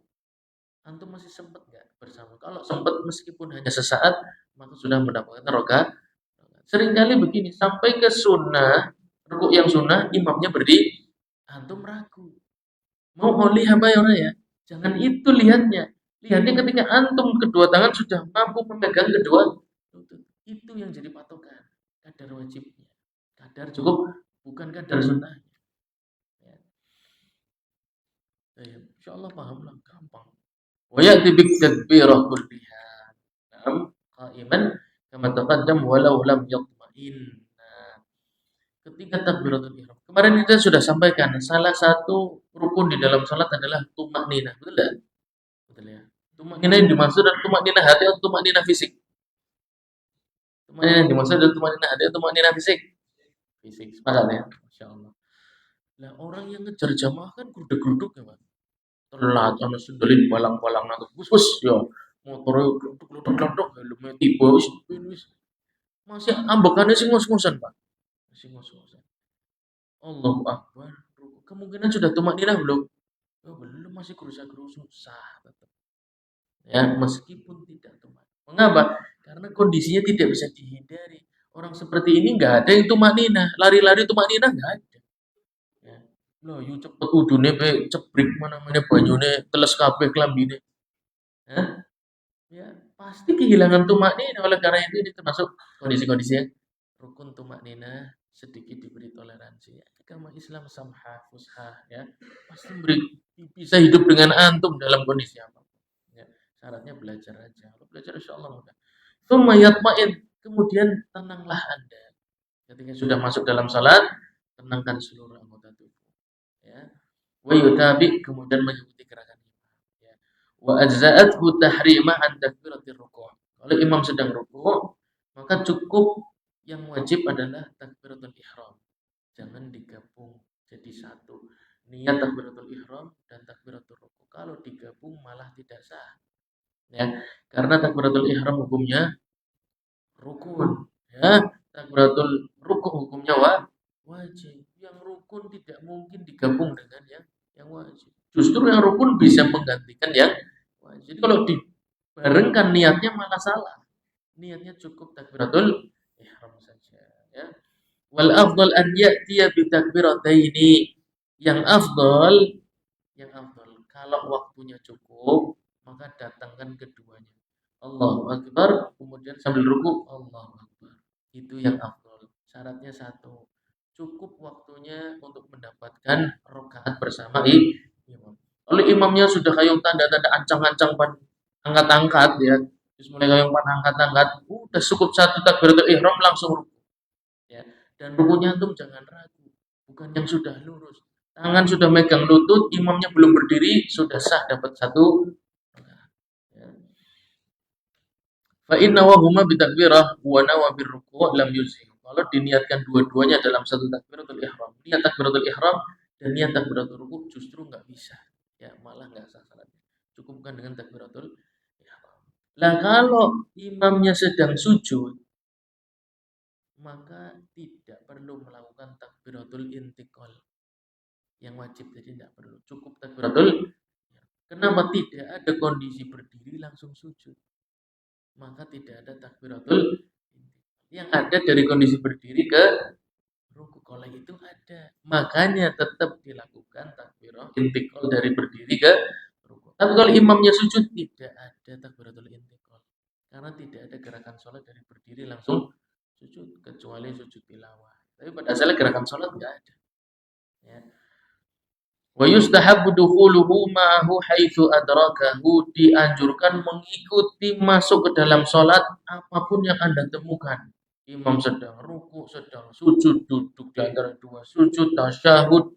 antum masih sempat nggak bersama? Kalau sempat meskipun hanya sesaat, maka sudah mendapatkan rokaat. Seringkali begini, sampai ke sunnah, rukuk yang sunnah, imamnya berdiri, antum ragu. Mau oleh apa ya? Jangan itu lihatnya. Lihatnya ketika antum kedua tangan sudah mampu memegang kedua lutut. Itu yang jadi patokan. Kadar wajibnya. Kadar cukup, bukan kadar sunnahnya. Ya. Insya Allah paham lah, gampang. Wa ya'ti bik tadbirah kulliha. Naam, qa'iman kama taqaddam walau lam yatma'in. Ketika takbiratul ihram. Kemarin kita sudah sampaikan salah satu rukun di dalam salat adalah tumakninah, betul tidak? Betul ya. Tumakninah yang dimaksud adalah tumakninah hati atau tumakninah fisik? Tumakninah yang dimaksud adalah tumakninah hati atau tumakninah fisik? Fisik, sepakat ya? Masyaallah. Nah, orang yang ngejar jamaah kan geruduk-geruduk ya, Pak. Telat ana sendalin balang-balang nang bus ya. Motore geruduk-geruduk helme tiba wis. Masih ambekane sing ngos-ngosan, Pak. Masih ngos-ngosan. Allahu Akbar. Kemungkinan sudah tumakninah belum? Oh, belum, masih gerusa-gerusu sah tetap. Ya, meskipun tidak tumak. Mengapa? Karena kondisinya tidak bisa dihindari. Orang seperti ini nggak ada yang tumakninah, lari-lari tumakninah nggak ada. Ya. Loh, yu cepet udune pe cebrik mana banyune teles kabeh klambine. Ya, pasti kehilangan tumakninah. Oleh karena itu ini termasuk kondisi-kondisi yang rukun tumakninah sedikit diberi toleransi. Agama Islam samha fusha ya, pasti bisa hidup dengan antum dalam kondisi apa. Ya, syaratnya belajar aja. Kalau belajar insyaallah mudah. Tsumma yatma'in, kemudian tenanglah Anda. Ketika sudah masuk dalam salat, tenangkan seluruh anggota tubuh. Ya. Wa yutabi, kemudian mengikuti gerakan imam. Ya. Wa ajza'athu tahrima an takbiratir ruku'. Kalau imam sedang ruku', maka cukup yang wajib adalah takbiratul ihram. Jangan digabung jadi satu. Niat takbiratul ihram dan takbiratul ruku'. Kalau digabung malah tidak sah. Ya, karena takbiratul ihram hukumnya rukun. Ya, takbiratul ruku' hukumnya wajib. Yang rukun tidak mungkin digabung dengan yang wajib. Justru yang rukun bisa menggantikan yang wajib. Jadi kalau dibarengkan niatnya malah salah. Niatnya cukup takbiratul ihram saja ya. Wal afdal an ya'tiya bi takbirataini. Yang afdal kalau waktunya cukup maka datangkan keduanya. Allahu Akbar, kemudian sambil ruku Allahu Akbar. Itu yang afdal. Syaratnya satu, cukup waktunya untuk mendapatkan rakaat bersama imam. Kalau imamnya sudah kayak tanda-tanda ancang-ancang angkat-angkat ya, terus mulai kayak angkat-angkat, udah cukup satu takbiratul ihram langsung ruku. Ya. Dan rukunya antum jangan ragu, bukan yang sudah lurus. Tangan sudah megang lutut, imamnya belum berdiri, sudah sah dapat satu. Ya. Fa inna wa huma bi takbirah wa nawa bir ruku' lam yuzhi. Kalau diniatkan dua-duanya dalam satu takbiratul ihram, niat takbiratul ihram dan niat takbiratul ruku' justru enggak bisa. ya malah nggak sah salatnya. Cukupkan dengan takbiratul ihram. Lah kalau imamnya sedang sujud, maka tidak perlu melakukan takbiratul intiqal yang wajib, jadi tidak perlu, cukup takbiratul. Kenapa tidak ada kondisi berdiri langsung sujud? Maka tidak ada takbiratul intiqal. Yang ada dari kondisi berdiri ke ruku, kalau itu ada, makanya tetap dilakukan takbiratul intiqal dari berdiri ke ruku. Tapi kalau imamnya sujud, tidak ada takbiratul intiqal, karena tidak ada gerakan sholat dari berdiri langsung sujud, kecuali sujud tilawah. Tapi pada asalnya gerakan sholat nggak ada. Ya. Wa yustahabbu dukhuluhu ma'ahu haitsu adrakahu, dianjurkan mengikuti masuk ke dalam sholat apapun yang Anda temukan. Imam sedang ruku, sedang sujud, duduk di antara dua sujud, tasyahud,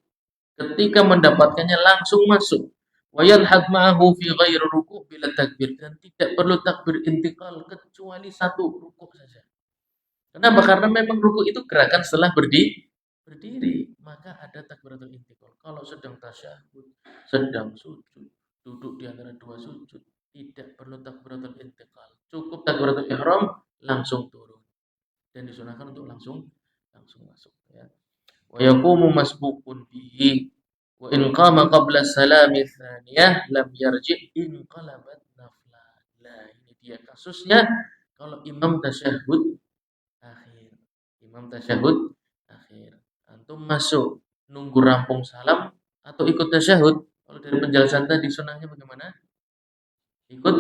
ketika mendapatkannya langsung masuk. Wa yalhaq ma'ahu fi ghairi ruku' bila takbir, dan tidak perlu takbir intiqal kecuali satu ruku saja. Kenapa? Karena memang ruku itu gerakan setelah berdiri, maka ada takbiratul intiqal. Kalau sedang tasyahud, sedang sujud, duduk di antara dua sujud, tidak perlu takbiratul intiqal. Cukup takbiratul ihram, langsung turun. Dan disunahkan untuk langsung masuk, ya. Wa yaqumu masbuqun bihi wa in qama qabla salami tsaniyah lam yarji' in qalabat nafla. Nah, ini dia kasusnya kalau imam tasyahud akhir. Imam tasyahud akhir. Antum masuk, nunggu rampung salam atau ikut tasyahud? Kalau dari penjelasan tadi sunahnya bagaimana? Ikut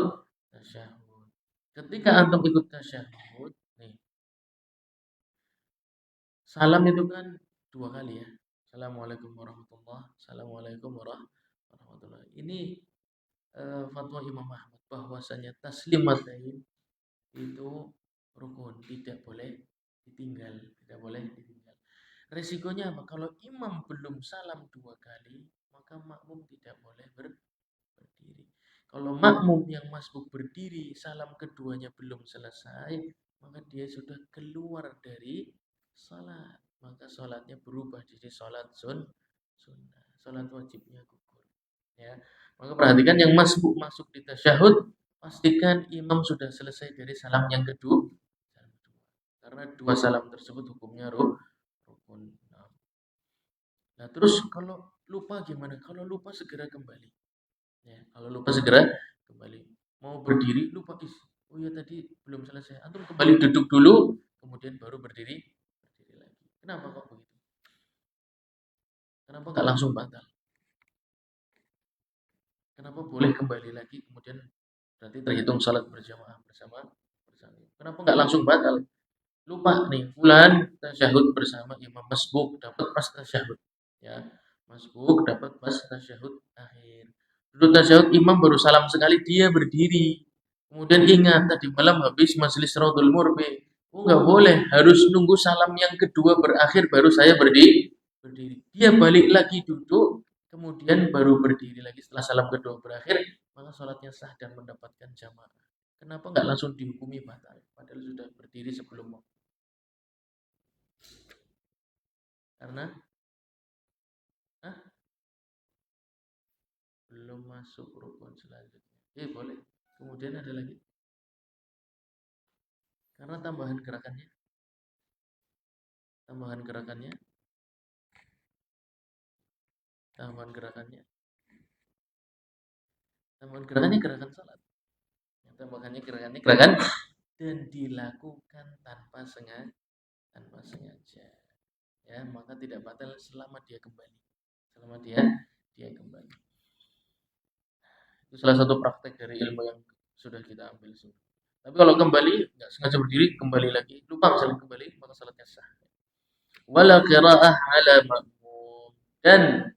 tasyahud. Ketika antum ikut tasyahud, nih, salam itu kan dua kali ya. Assalamualaikum warahmatullahi wabarakatuh. Assalamualaikum warahmatullahi wabarakatuh. Ini fatwa Imam Ahmad bahwasanya taslimatain itu rukun, tidak boleh ditinggal, tidak boleh ditinggal. Resikonya apa? Kalau imam belum salam dua kali, maka makmum tidak boleh berdiri. Kalau makmum yang masbuk berdiri, salam keduanya belum selesai, maka dia sudah keluar dari salat. Maka salatnya berubah jadi salat sunnah. Salat wajibnya gugur. Ya. Maka perhatikan yang masbuk masuk di tasyahud, pastikan imam sudah selesai dari salam yang kedua. Karena dua salam tersebut hukumnya rukun. Nah, terus kalau lupa gimana? Kalau lupa segera kembali. Ya, kalau lupa segera kembali. Mau berdiri lupa, oh ya tadi belum selesai. Antum kembali duduk dulu, kemudian baru berdiri lagi. Kenapa kok begitu? Kenapa nggak langsung batal? Kenapa boleh kembali lagi kemudian berarti terhitung salat berjamaah bersama? Kenapa nggak langsung batal? Lupa nih, fulan tasyahud bersama imam masbuk, dapat pas tasyahud, ya, masbuk dapat pas tasyahud akhir. Duduk tasyahud imam baru salam sekali, dia berdiri, kemudian ingat tadi malam habis majelis Raudhul Murbi, oh nggak boleh, harus nunggu salam yang kedua berakhir baru saya berdiri. Dia balik lagi duduk, kemudian baru berdiri lagi setelah salam kedua berakhir, maka sholatnya sah dan mendapatkan jamaah. Kenapa nggak langsung dihukumi batal? Padahal sudah berdiri sebelum waktu. Karena belum masuk rukun selanjutnya. Boleh. Kemudian ada lagi. Karena tambahan gerakannya. Tambahan gerakannya gerakan salat. Tambahannya gerakan dan dilakukan tanpa sengaja. Ya, maka tidak batal selama dia kembali. Itu salah satu praktek dari ilmu yang sudah kita ambil. Tapi kalau kembali nggak sengaja berdiri, kembali lagi, lupa misalnya kembali, maka salatnya sah. Wala qira'ah ala ma'mum, dan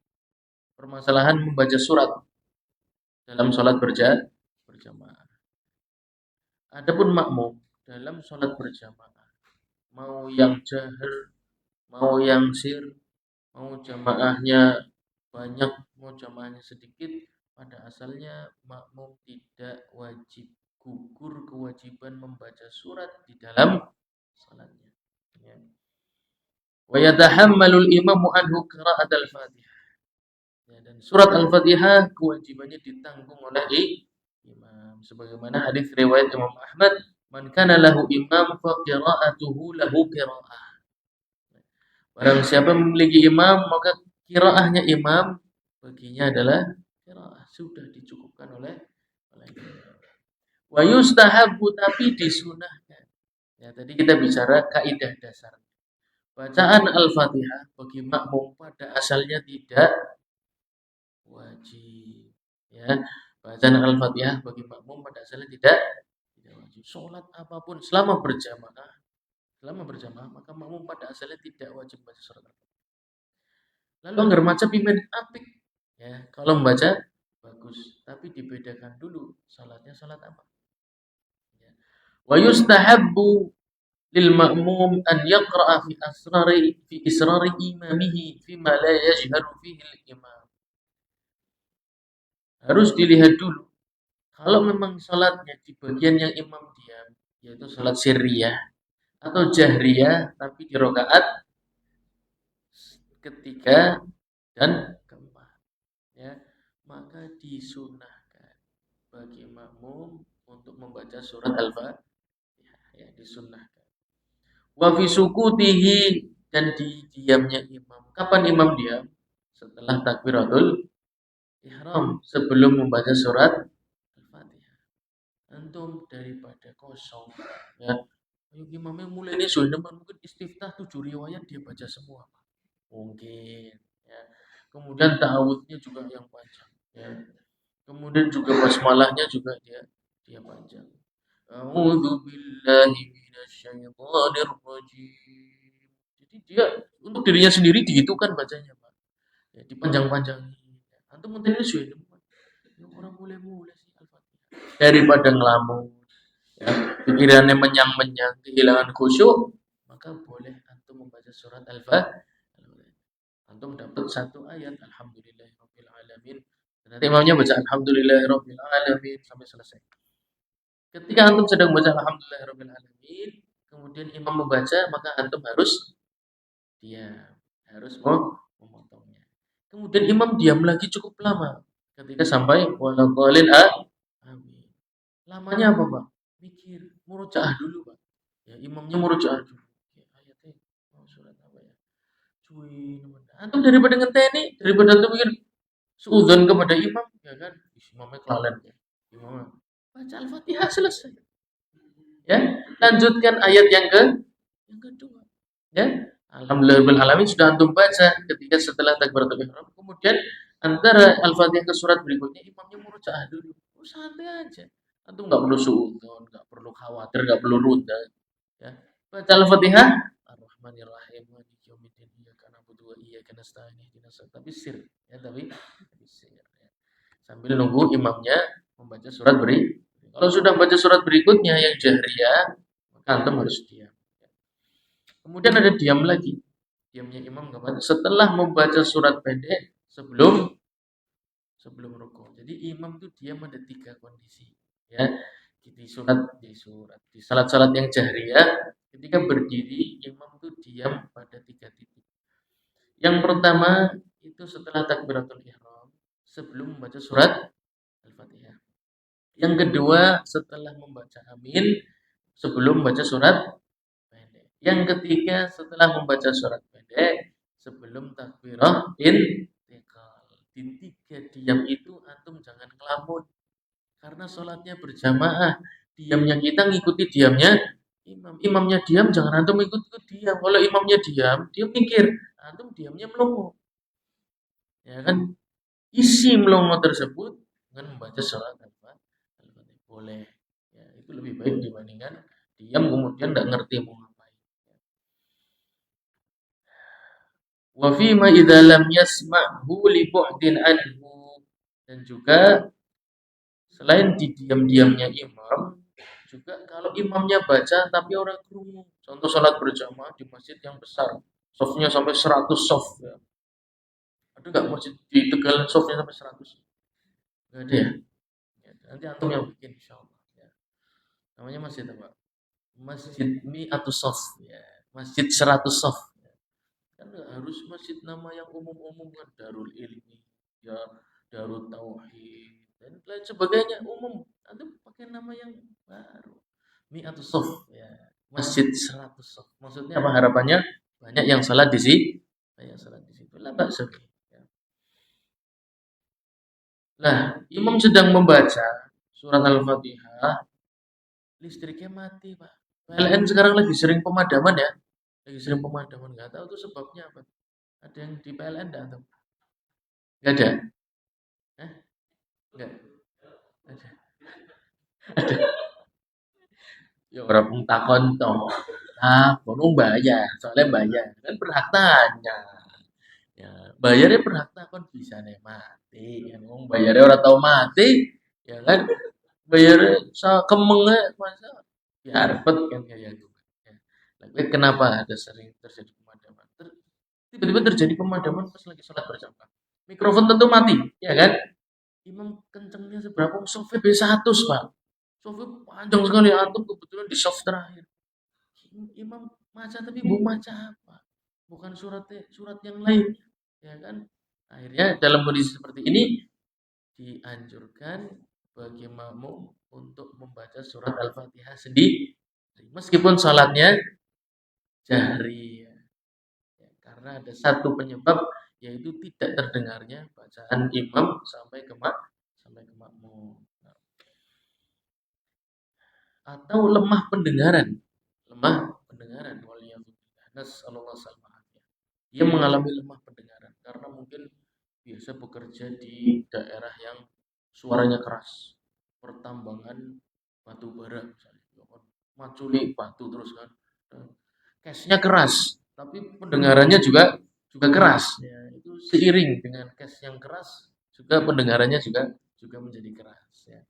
permasalahan membaca surat dalam salat berjamaah. Adapun makmum dalam salat berjamaah, mau yang jahar, mau yang sir, mau jamaahnya banyak, mau jamaahnya sedikit, pada asalnya makmum tidak wajib gugur kewajiban membaca surat di dalam salatnya. Ya. Wa yatahammalul imamu anhu qira'atal Fatihah. Ya, dan surat Al-Fatihah kewajibannya ditanggung oleh imam. Sebagaimana hadis riwayat Imam Ahmad, "Man kana lahu imam fa qira'atuhu lahu qira'ah." Barang siapa memiliki imam, maka qiraahnya imam baginya adalah qiraah. Sudah dicukupkan oleh imam. Wa yustahabbu, tapi disunahkan. Ya, tadi kita bicara kaidah dasar. Bacaan Al-Fatihah bagi makmum pada asalnya tidak wajib. Ya, bacaan Al-Fatihah bagi makmum pada asalnya tidak wajib. Sholat apapun selama berjamaah maka makmum pada asalnya tidak wajib baca surat Al-Fatihah. Lalu anggar maca pimen apik. Ya, kalau membaca bagus, tapi dibedakan dulu salatnya salat apa. Ya. Wa yustahabbu lil ma'mum an yaqra'a fi israri imamihi fi ma la yajharu fihi al imam. Harus dilihat dulu. Kalau memang salatnya di bagian yang imam diam, yaitu salat sirriyah atau jahriyah, tapi di rakaat ketiga dan keempat, ya, maka disunahkan bagi makmum untuk membaca surat Al-Fatihah, ya, disunahkan. Wa fi sukutihi, dan di diamnya imam. Kapan imam diam? Setelah takbiratul ihram, sebelum membaca surat Al-Fatihah. Antum daripada kosong, ya, ayo imamnya mulai ini sudah mungkin istiftah 7 riwayat dia baca semua, mungkin, ya. Kemudian ta'awudnya juga yang panjang, ya. Kemudian juga basmalahnya juga dia panjang. A'udzu billahi minasyaitonir rajim. Jadi dia untuk dirinya sendiri dihitungkan bacanya, Pak. Ya, dipanjang-panjangin. Antum mungkin ini sudah orang mulai-mulai sih Al-Fatihah. Daripada ngelamun, ya, pikirannya menyang-menyang, kehilangan khusyuk, maka boleh antum membaca surat Al-Fatihah. Antum dapat satu ayat, Alhamdulillahirabbil alamin. Nanti imamnya baca Alhamdulillahirabbil alamin sampai selesai. Ketika antum sedang baca Alhamdulillahirabbil alamin, kemudian imam membaca, maka antum harus diam, harus memotongnya. Kemudian imam diam lagi cukup lama. Ketika sampai waladhdallin amin. Lamanya apa, Pak? Mikir, murojaah dulu, Pak. Ya, imamnya murojaah dulu. Ya, ayatnya mau surat apa ya? Cuy, antum daripada ngenteni, daripada antum mikir suudzon kepada imam, ya kan? Imamnya kelalen ya. Imam baca Al-Fatihah selesai. Ya, lanjutkan ayat yang kedua. Ya, Alhamdulillahirabbil alamin sudah antum baca ketika setelah takbiratul ihram, kemudian antara Al-Fatihah ke surat berikutnya imamnya murojaah dulu. Oh, santai aja. Antum enggak perlu suudzon, enggak perlu khawatir, enggak perlu runda. Ya. Baca Al-Fatihah, Ar-Rahmanir-Rahim, Maliki yaumiddin, iyyaka na'budu wa iyyaka nasta'in, ihdinas siratal mustaqim. Ya, tapi sir, ya. Sambil nunggu imamnya membaca surat berikutnya. Kalau sudah baca surat berikutnya yang jahriyah, maka antum harus diam. Kemudian ada diam lagi. Diamnya imam kapan? Setelah membaca surat pendek sebelum rukuk. Jadi imam itu diam ada 3 kondisi. Ya, di salat-salat yang jahriyah, ketika berdiri imam itu diam pada 3 titik. Yang pertama itu setelah takbiratul ihram, sebelum membaca surat Al-Fatihah. Yang kedua setelah membaca amin, sebelum membaca surat pendek. Yang ketiga setelah membaca surat pendek, sebelum takbirah intikal. Di 3 diam itu antum jangan ngelamun, karena sholatnya berjamaah. Diamnya kita ngikuti diamnya imam. Imamnya diam, jangan antum ikut-ikut diam. Kalau imamnya diam, dia mikir, antum diamnya melongo. Ya kan? Isi melongo tersebut dengan membaca surat Al-Fatihah. Boleh. Ya, itu lebih baik dibandingkan diam kemudian tidak ngerti mau ngapain. Wa fi ma idza lam yasma'hu li bu'din anhu, dan juga selain di diam-diamnya imam, juga kalau imamnya baca tapi orang krungu. Contoh salat berjamaah di masjid yang besar, softnya sampai 100 soft, ya. Ada nggak masjid di Tegal softnya sampai 100? Nggak ada ya? Ya, nanti antum yang bikin insyaallah. Ya. Namanya masjid apa? Masjid atau soft, ya. Masjid 100 soft. Ya. Kan nggak harus masjid nama yang umum-umum, kan Darul Ilmi, ya Darut Tauhid dan lain sebagainya umum. Antum pakai nama yang baru. Mi'atus Sof ya. Masjid 100 sof. Maksudnya apa harapannya? Banyak yang salat di situ. Banyak salat di situ. Lah bakso. Ya. Lah, imam sedang membaca surat Al-Fatihah, listriknya mati, Pak. PLN sekarang lagi sering pemadaman ya. Lagi sering pemadaman, nggak tahu tuh sebabnya apa. Ada yang di PLN enggak tahu? Nggak ada? Eh? Nggak ada. Ya orang pun takon toh. Ah, kono bayar, soalnya bayar. Kan berhak tanya. Ya, bayarnya berhak takon bisa nih mati. Ya, ngomong bayarnya orang tahu mati, ya kan? Bayarnya kemengnya masa ya repot kan kayak gitu. Ya. Tapi kenapa ada sering terjadi pemadaman? Tiba-tiba terjadi pemadaman pas lagi sholat berjamaah. Mikrofon tentu mati, ya kan? Imam kencengnya seberapa? Softnya B100, Pak. Softnya panjang sekali, antum kebetulan di soft terakhir. Imam maca tapi bu maca apa? Bukan surat yang lain, ya kan? Akhirnya dalam kondisi seperti ini dianjurkan bagi makmum untuk membaca surat Al-Fatihah sendiri meskipun salatnya jahri ya. Karena ada satu penyebab yaitu tidak terdengarnya bacaan imam sampai ke makmum. Atau lemah pendengaran. Lemah pendengaran waliyadzubillah. Nasallallahu alaihi. Dia mengalami lemah pendengaran karena mungkin biasa bekerja di daerah yang suaranya keras, pertambangan batu bara misalnya, maculi batu terus kan, case-nya keras, tapi pendengarannya juga keras. Ya, itu seiring dengan case yang keras, juga pendengarannya juga menjadi keras. Ya.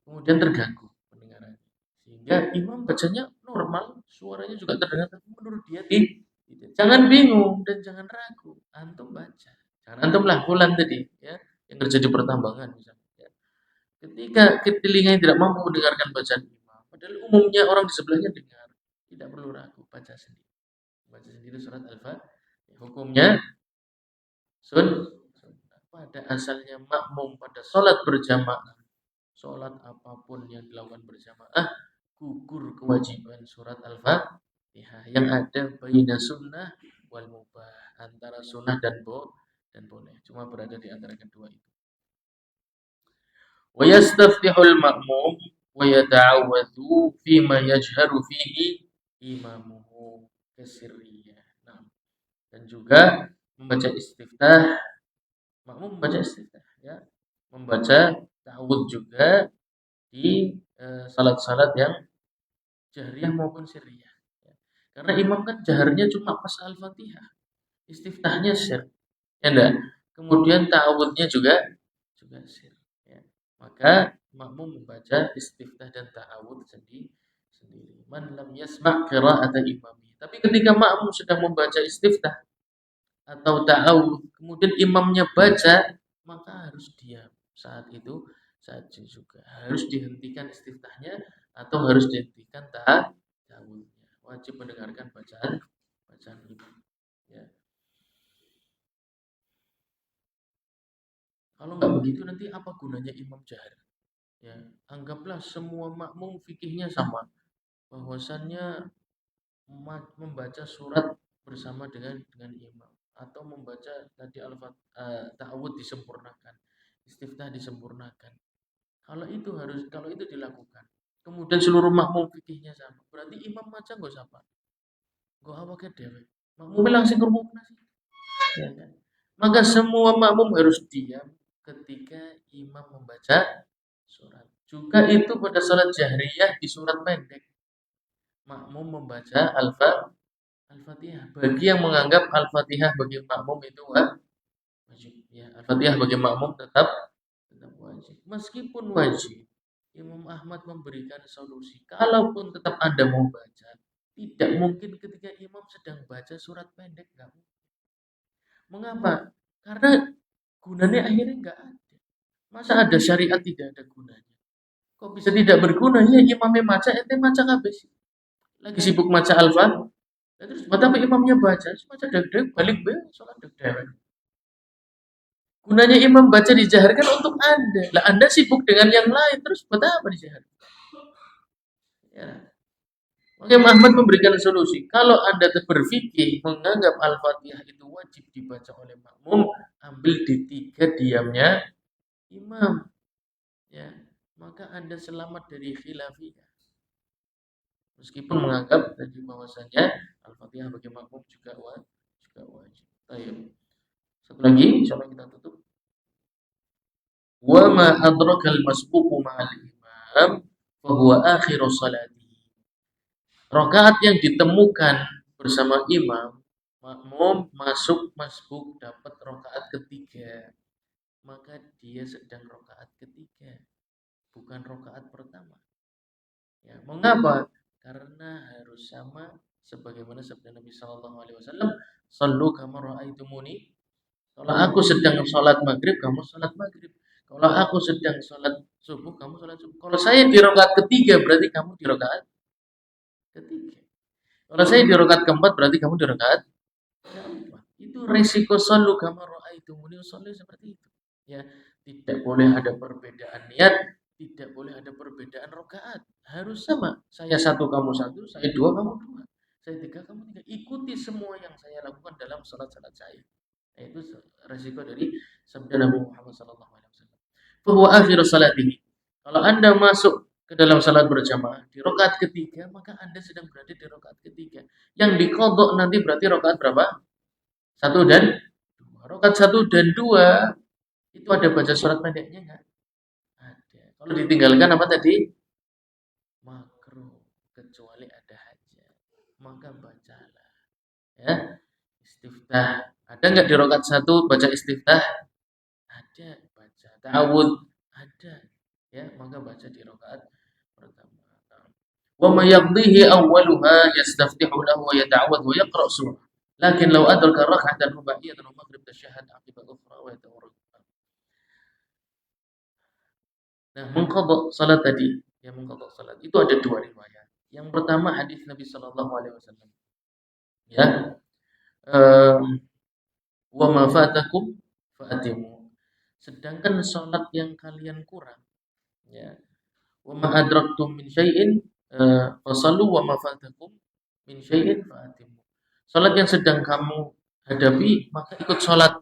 Kemudian terganggu pendengarannya, sehingga imam bacanya normal, suaranya juga terdengar, tapi menurut dia tidak. Jangan bingung dan jangan ragu, antum baca. Jangan antum lah fulan tadi, ya, yang kerja di pertambangan misalnya. Ya. Ketika telinganya tidak mampu mendengarkan bacaan imam, padahal umumnya orang di sebelahnya dengar, tidak perlu ragu, baca sendiri. Baca sendiri surat Al-Fatihah. Hukumnya pada asalnya makmum pada sholat berjamaah, sholat apapun yang dilakukan berjamaah, gugur kewajiban surat Al-Fatihah yang ada baina sunnah wal mubah, antara sunnah dan boleh, cuma berada di antara kedua itu. Wa yastaftihul ma'mum wa yata'awwadhu fima yajharu fihi imamuhu kesirriyah. Nah, dan juga membaca istiftah, makmum membaca istiftah ya, membaca ta'awudz juga di salat-salat yang jahriyah maupun sirriyah. Ya. Karena imam kan jaharnya cuma pas Al-Fatihah, istiftahnya sir, ya enggak? Kemudian ta'awudznya juga sir. Ya. Maka makmum membaca istiftah dan ta'awudz sendiri. Man lam yasma' qira'ata imami. Tapi ketika makmum sedang membaca istiftah atau ta'awudz, kemudian imamnya baca, maka harus diam saat itu saja juga. Harus dihentikan istiftahnya atau harus dihentikan ta'awudznya. Wajib mendengarkan bacaan imam. Ya. Kalau nggak begitu nanti apa gunanya imam jahar? Ya, anggaplah semua makmum fikihnya sama, bahwasannya membaca surat bersama dengan imam atau membaca tadi ta'awudz disempurnakan, istiftah disempurnakan. Kalau itu dilakukan, kemudian seluruh makmum fikihnya sama, berarti imam maca nggak siapa? Nggak apa ke dewe. Makmum langsung kerumuna sih. Ya kan? Maka semua makmum harus diam ketika imam membaca surat. Juga itu pada salat jahriyah di surat pendek. Makmum membaca Al-Fatihah. Bagi yang menganggap Al-Fatihah bagi makmum itu wajib. Ya, Al-Fatihah bagi makmum tetap wajib. Meskipun wajib, Imam Ahmad memberikan solusi. Kalaupun tetap Anda mau baca, tidak mungkin ketika imam sedang baca surat pendek, nggak mungkin. Mengapa? Karena gunanya akhirnya nggak ada. Masa ada syariat tidak ada gunanya? Kok bisa tidak berguna? Ya imamnya maca, ente maca habis. Lagi sibuk maca Al-Fatihah. Terus betapa imamnya baca, baca deg-deg balik be, sholat deg-deg. Gunanya imam baca dijaharkan untuk Anda. Lah Anda sibuk dengan yang lain, terus buat apa dijaharkan? Ya. Maka Ahmad memberikan solusi. Kalau Anda berfikih menganggap Al-Fatihah itu wajib dibaca oleh makmum, ambil di 3 diamnya imam. Ya, maka Anda selamat dari khilafiyah. Meskipun menganggap tadi bahwasanya Al-Fatihah bagi makmum juga wajib. Ayo. Satu lagi, insyaallah kita tutup. Wa ma adrakal masbuqu ma'al imam fa huwa akhiru salati. Rakaat yang ditemukan bersama imam, makmum masuk masbuk dapat rakaat ketiga, maka dia sedang rakaat ketiga, bukan rakaat pertama. Ya, mengapa? Karena harus sama sebagaimana sabda Nabi Shallallahu Alaihi Wasallam, "Sallu kama ra'aitumuni." Kalau aku sedang sholat maghrib, kamu sholat maghrib. Kalau aku sedang sholat subuh, kamu sholat subuh. Kalau saya di rakaat ketiga, berarti kamu di rakaat ketiga. Kalau saya di rakaat keempat, berarti kamu di rakaat keempat. Itu resiko sallu kama ra'aitumuni usolli seperti itu. Ya, tidak boleh ada perbedaan niat, tidak boleh ada perbedaan rakaat. Harus sama. Saya satu, kamu satu, saya dua, kamu dua. Saya tiga, kamu tiga. Ikuti semua yang saya lakukan dalam salat-salat saya. Itu resiko dari sabda Nabi Muhammad SAW. Bahwa akhir salat ini, kalau Anda masuk ke dalam salat berjamaah di rakaat ketiga, maka Anda sedang berada di rakaat ketiga. Yang diqadha nanti berarti rakaat berapa? 1 dan 2. Rakaat 1 dan 2 itu ada baca surat pendeknya enggak? Ada. Kalau ditinggalkan apa tadi? Makruh, kecuali ada hajat. Maka bacalah. Ya. Istiftah. Ada enggak di rakaat 1 baca istiftah? Ada. Baca ta'awudz. Ada. Ya, maka baca di rakaat pertama. Wa may yaqdihi awwaluha yastaftihu lahu wa yata'awwadz wa yaqra' surah. Lakin law adraka rak'atan rubaiyatan wa maghrib tasyahhad aqiba ukhra wa yatawarrad. Nah, mengqadha salat tadi, yang mengqadha salat itu ada 2 riwayat. Yang pertama hadis Nabi sallallahu alaihi wasallam. Ya. Wa ma fatakum fa'atimu. Sedangkan salat yang kalian kurang, ya. Wa ma adraktum min syai'in fasallu wa ma fatakum min syai'in fa'atimu. Salat yang sedang kamu hadapi, maka ikut salat.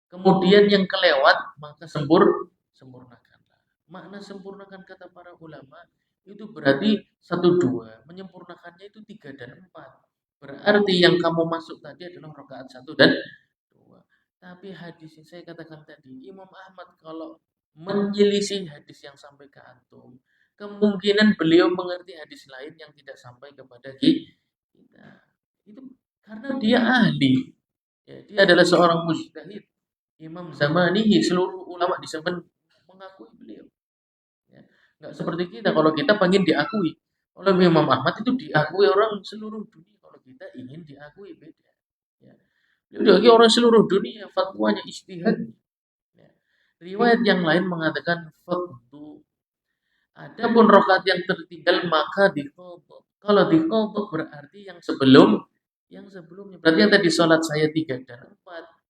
Kemudian yang kelewat, maka sempurnakanlah. Makna sempurnakan kata para ulama itu berarti 1 2, menyempurnakannya itu 3 dan 4. Berarti yang kamu masuk tadi adalah rakaat 1 dan 2. Tapi hadis yang saya katakan tadi, Imam Ahmad kalau menyelisih hadis yang sampai ke antum, kemungkinan beliau mengerti hadis lain yang tidak sampai kepada kita. Itu karena dia ahli. Ya, dia adalah seorang mujtahid. Imam zamanihi, seluruh ulama di zaman mengakui beliau. Ya. Nggak seperti kita, kalau kita pengen diakui. Kalau Imam Ahmad itu diakui orang seluruh dunia. Kalau kita ingin diakui, beda. Ya. Beliau diakui orang seluruh dunia, fatwanya ijtihad. Ya. Riwayat yang lain mengatakan faqdu. Adapun rakaat yang tertinggal maka diqadha. Kalau diqadha berarti yang sebelumnya. Berarti yang tadi sholat saya 3 dan 4,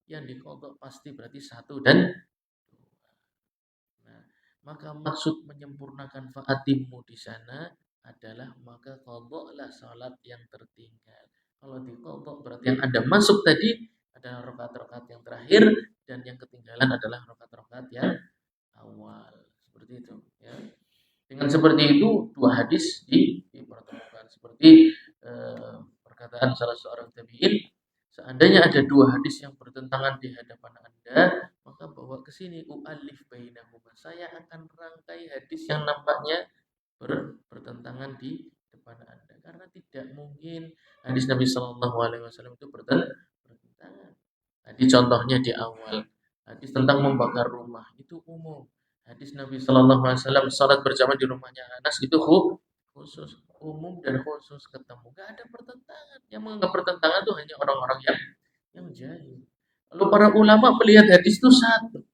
yang diqadha pasti berarti 1 dan 2. Nah, maka maksud menyempurnakan fa'atimmu di sana adalah maka qadhalah salat yang tertinggal. Kalau diqadha berarti yang Anda masuk tadi adalah rakaat-rakaat yang terakhir dan yang ketinggalan adalah rakaat-rakaat yang awal. Seperti itu, ya. Dengan seperti itu 2 hadis dipertemukan. Seperti perkataan salah seorang tabi'in, seandainya ada 2 hadis yang bertentangan di hadapan Anda, maka bawa ke sini u'alif bainahuma. Saya akan rangkai hadis yang nampaknya bertentangan di depan Anda. Karena tidak mungkin hadis Nabi sallallahu alaihi wasallam itu bertentangan. Tadi contohnya di awal, hadis tentang membakar rumah itu umum. Hadis Nabi Sallallahu Alaihi Wasallam salat berjamaah di rumahnya Anas itu khusus, umum dan khusus ketemu. Gak ada pertentangan. Yang menganggap pertentangan itu hanya orang-orang yang jahil. Lalu para ulama melihat hadis itu satu,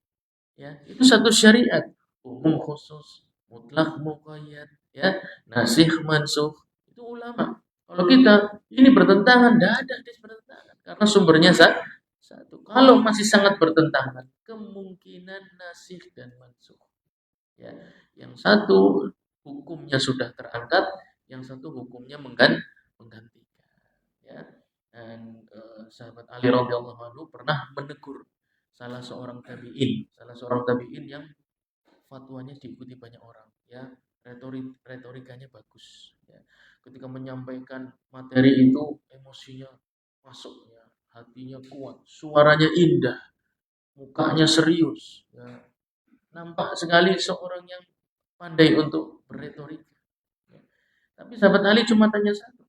ya, itu satu syariat, umum khusus, mutlak muqayyad, ya, nasikh mansukh. Itu ulama. Kalau kita ini bertentangan, tidak ada hadis bertentangan karena sumbernya Satu. Kalau masih sangat bertentangan, kemungkinan nasikh dan mansukh. Ya, yang satu hukumnya sudah terangkat, yang satu hukumnya menggantikan. Ya, dan sahabat Ali radhiyallahu anhu pernah menegur salah seorang tabiin yang fatwanya diikuti banyak orang. Ya, retorikanya bagus. Ya. Ketika menyampaikan materi itu emosinya masuk, ya, hatinya kuat, suaranya indah, mukanya serius. Ya. Nampak sekali seorang yang pandai untuk berretorik. Ya. Tapi sahabat Ali cuma tanya satu,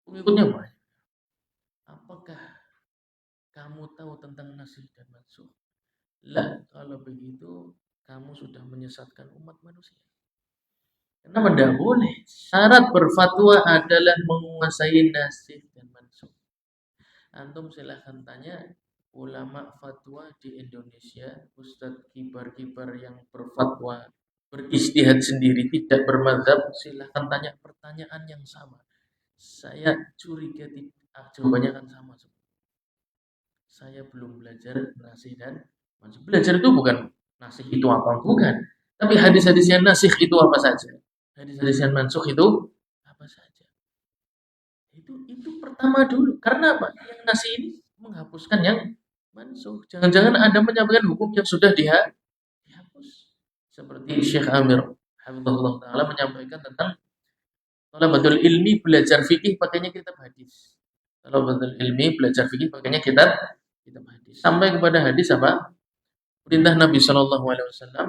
pengikutnya banyak. Apakah kamu tahu tentang nasikh dan mansukh? Lah, kalau begitu kamu sudah menyesatkan umat manusia. Kenapa tidak boleh? Syarat berfatwa adalah menguasai nasikh dan mansukh. Antum silahkan tanya ulama fatwa di Indonesia, ustadz kibar-kibar yang berfatwa, beristihad sendiri, tidak bermadzhab, silahkan tanya pertanyaan yang sama. Saya curiga jawabannya akan sama. Saya belum belajar nasikh dan mansukh. Belajar itu bukan nasikh itu apa, bukan. Tapi hadis-hadisnya nasikh itu apa saja. Hadis-hadisnya mansukh itu apa saja. Itu pertama dulu. Karena apa? Yang nasikh ini menghapuskan yang mansukh. Jangan-jangan Anda menyampaikan hukum yang sudah dihapus. Seperti Syekh Amir Hafizahullah Ta'ala menyampaikan tentang talabatul ilmi belajar fikih pakainya kitab hadis. Talabatul ilmi belajar fikih pakainya kitab hadis. Sampai kepada hadis apa? Perintah Nabi Shallallahu Alaihi Wasallam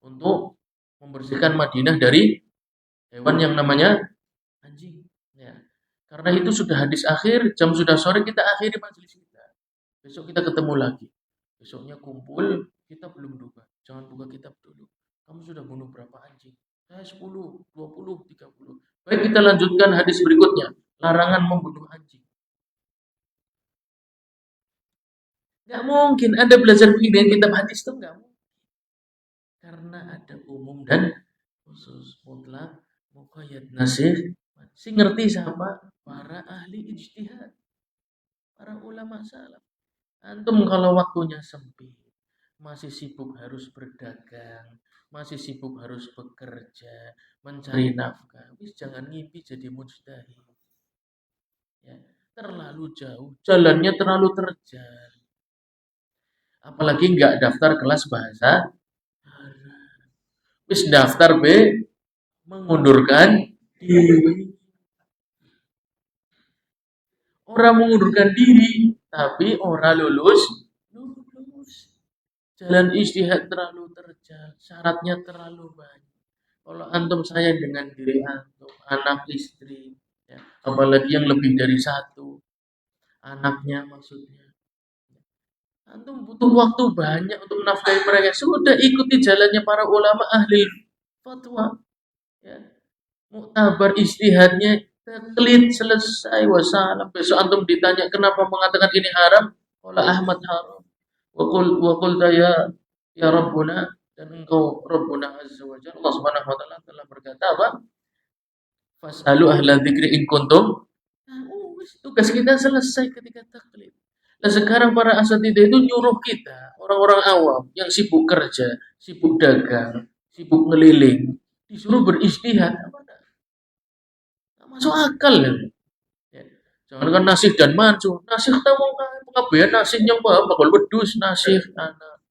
untuk membersihkan Madinah dari hewan yang namanya anjing. Ya. Karena itu sudah hadis akhir, jam sudah sore, kita akhiri majelis kita. Besok kita ketemu lagi. Besoknya kumpul, kita belum buka. Jangan buka kitab dulu. Kamu sudah bunuh berapa anjing? Saya 10, 20, 30. Baik, kita lanjutkan hadis berikutnya. Larangan membunuh anjing. Gak mungkin Anda belajar fikih dengan kitab hadis itu gak mungkin. Karena ada umum dan khusus, mutlak, muqayyad, nasikh. Si ngerti siapa? Para ahli ijtihad, para ulama salaf. Antum kalau waktunya sempit, masih sibuk harus berdagang, masih sibuk harus bekerja, mencari nafkah, wis jangan ngimpi jadi mujtahid. Ya, terlalu jauh, jalannya terlalu terjal. Apalagi nggak daftar kelas bahasa Arab. Wis daftar B, mengundurkan diri. Orang mengundurkan diri, tapi orang lulus. Jalan ijtihad terlalu terjal, syaratnya terlalu banyak. Kalau antum saya dengan diri antum, anak istri, ya, apalagi yang lebih dari satu, anaknya maksudnya. Antum butuh waktu banyak untuk menafkahi mereka. Sudah ikuti jalannya para ulama ahli fatwa. Ya. Muktabar istihadnya klit selesai wassalam. Besok antum ditanya kenapa mengatakan ini haram? Qala Ahmad haram. Wa qul ya Rabbuna, dan engkau Rabbuna azza wa jalla Allah Subhanahu wa taala telah berkata apa? Fas'alu ahla dzikri in kuntum. Tugas kita selesai ketika taklid. Nah sekarang para asatidzah itu nyuruh kita, orang-orang awam yang sibuk kerja, sibuk dagang, sibuk ngeliling, disuruh beristihad. Nggak masuk akal ya. Jangan kan nasikh dan mansukh. Nasikh tahu pengabean nasikh yang paham bakal wedus nasikh anak.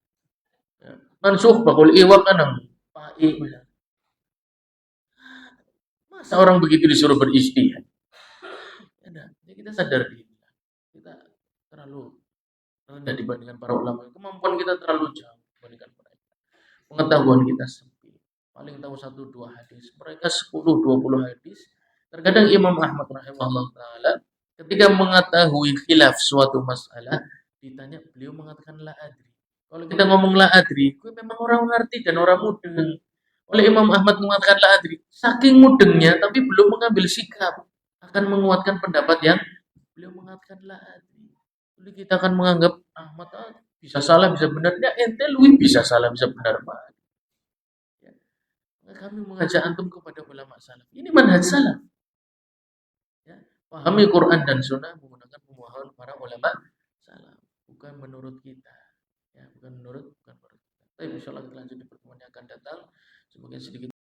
Mansukh bakal iwak kanang pai. Masa orang begitu disuruh beristihad? Ya kita sadar diri. Kita terlalu rendah dibandingkan para ulama. Kemampuan kita terlalu jauh dibandingkan mereka. Pengetahuan kita sempit. Paling tahu 1-2 hadis. Mereka 10-20 hadis. Terkadang Imam Ahmad rahimahullah ta'ala ketika mengetahui khilaf suatu masalah, ditanya, beliau mengatakan la adri. Kalau kita ngomong la adri, gue memang orang ngerti dan orang mudeng. Oleh Imam Ahmad mengatakan la adri, saking mudengnya tapi belum mengambil sikap akan menguatkan pendapat yang beliau mengatakan la adri. Jadi kita akan menganggap Ahmad bisa salah bisa benar, ya ente lui bisa salah bisa benar Pak. Ya. Kami mengajak antum kepada ulama salaf. Ini manhaj salaf. Ya. Pahami Quran dan Sunnah menggunakan pemahaman pemahaman para ulama salam, bukan menurut kita. Ya, bukan menurut kita. Tapi insyaallah kita lanjut di pertemuan yang akan datang. Semoga sedikit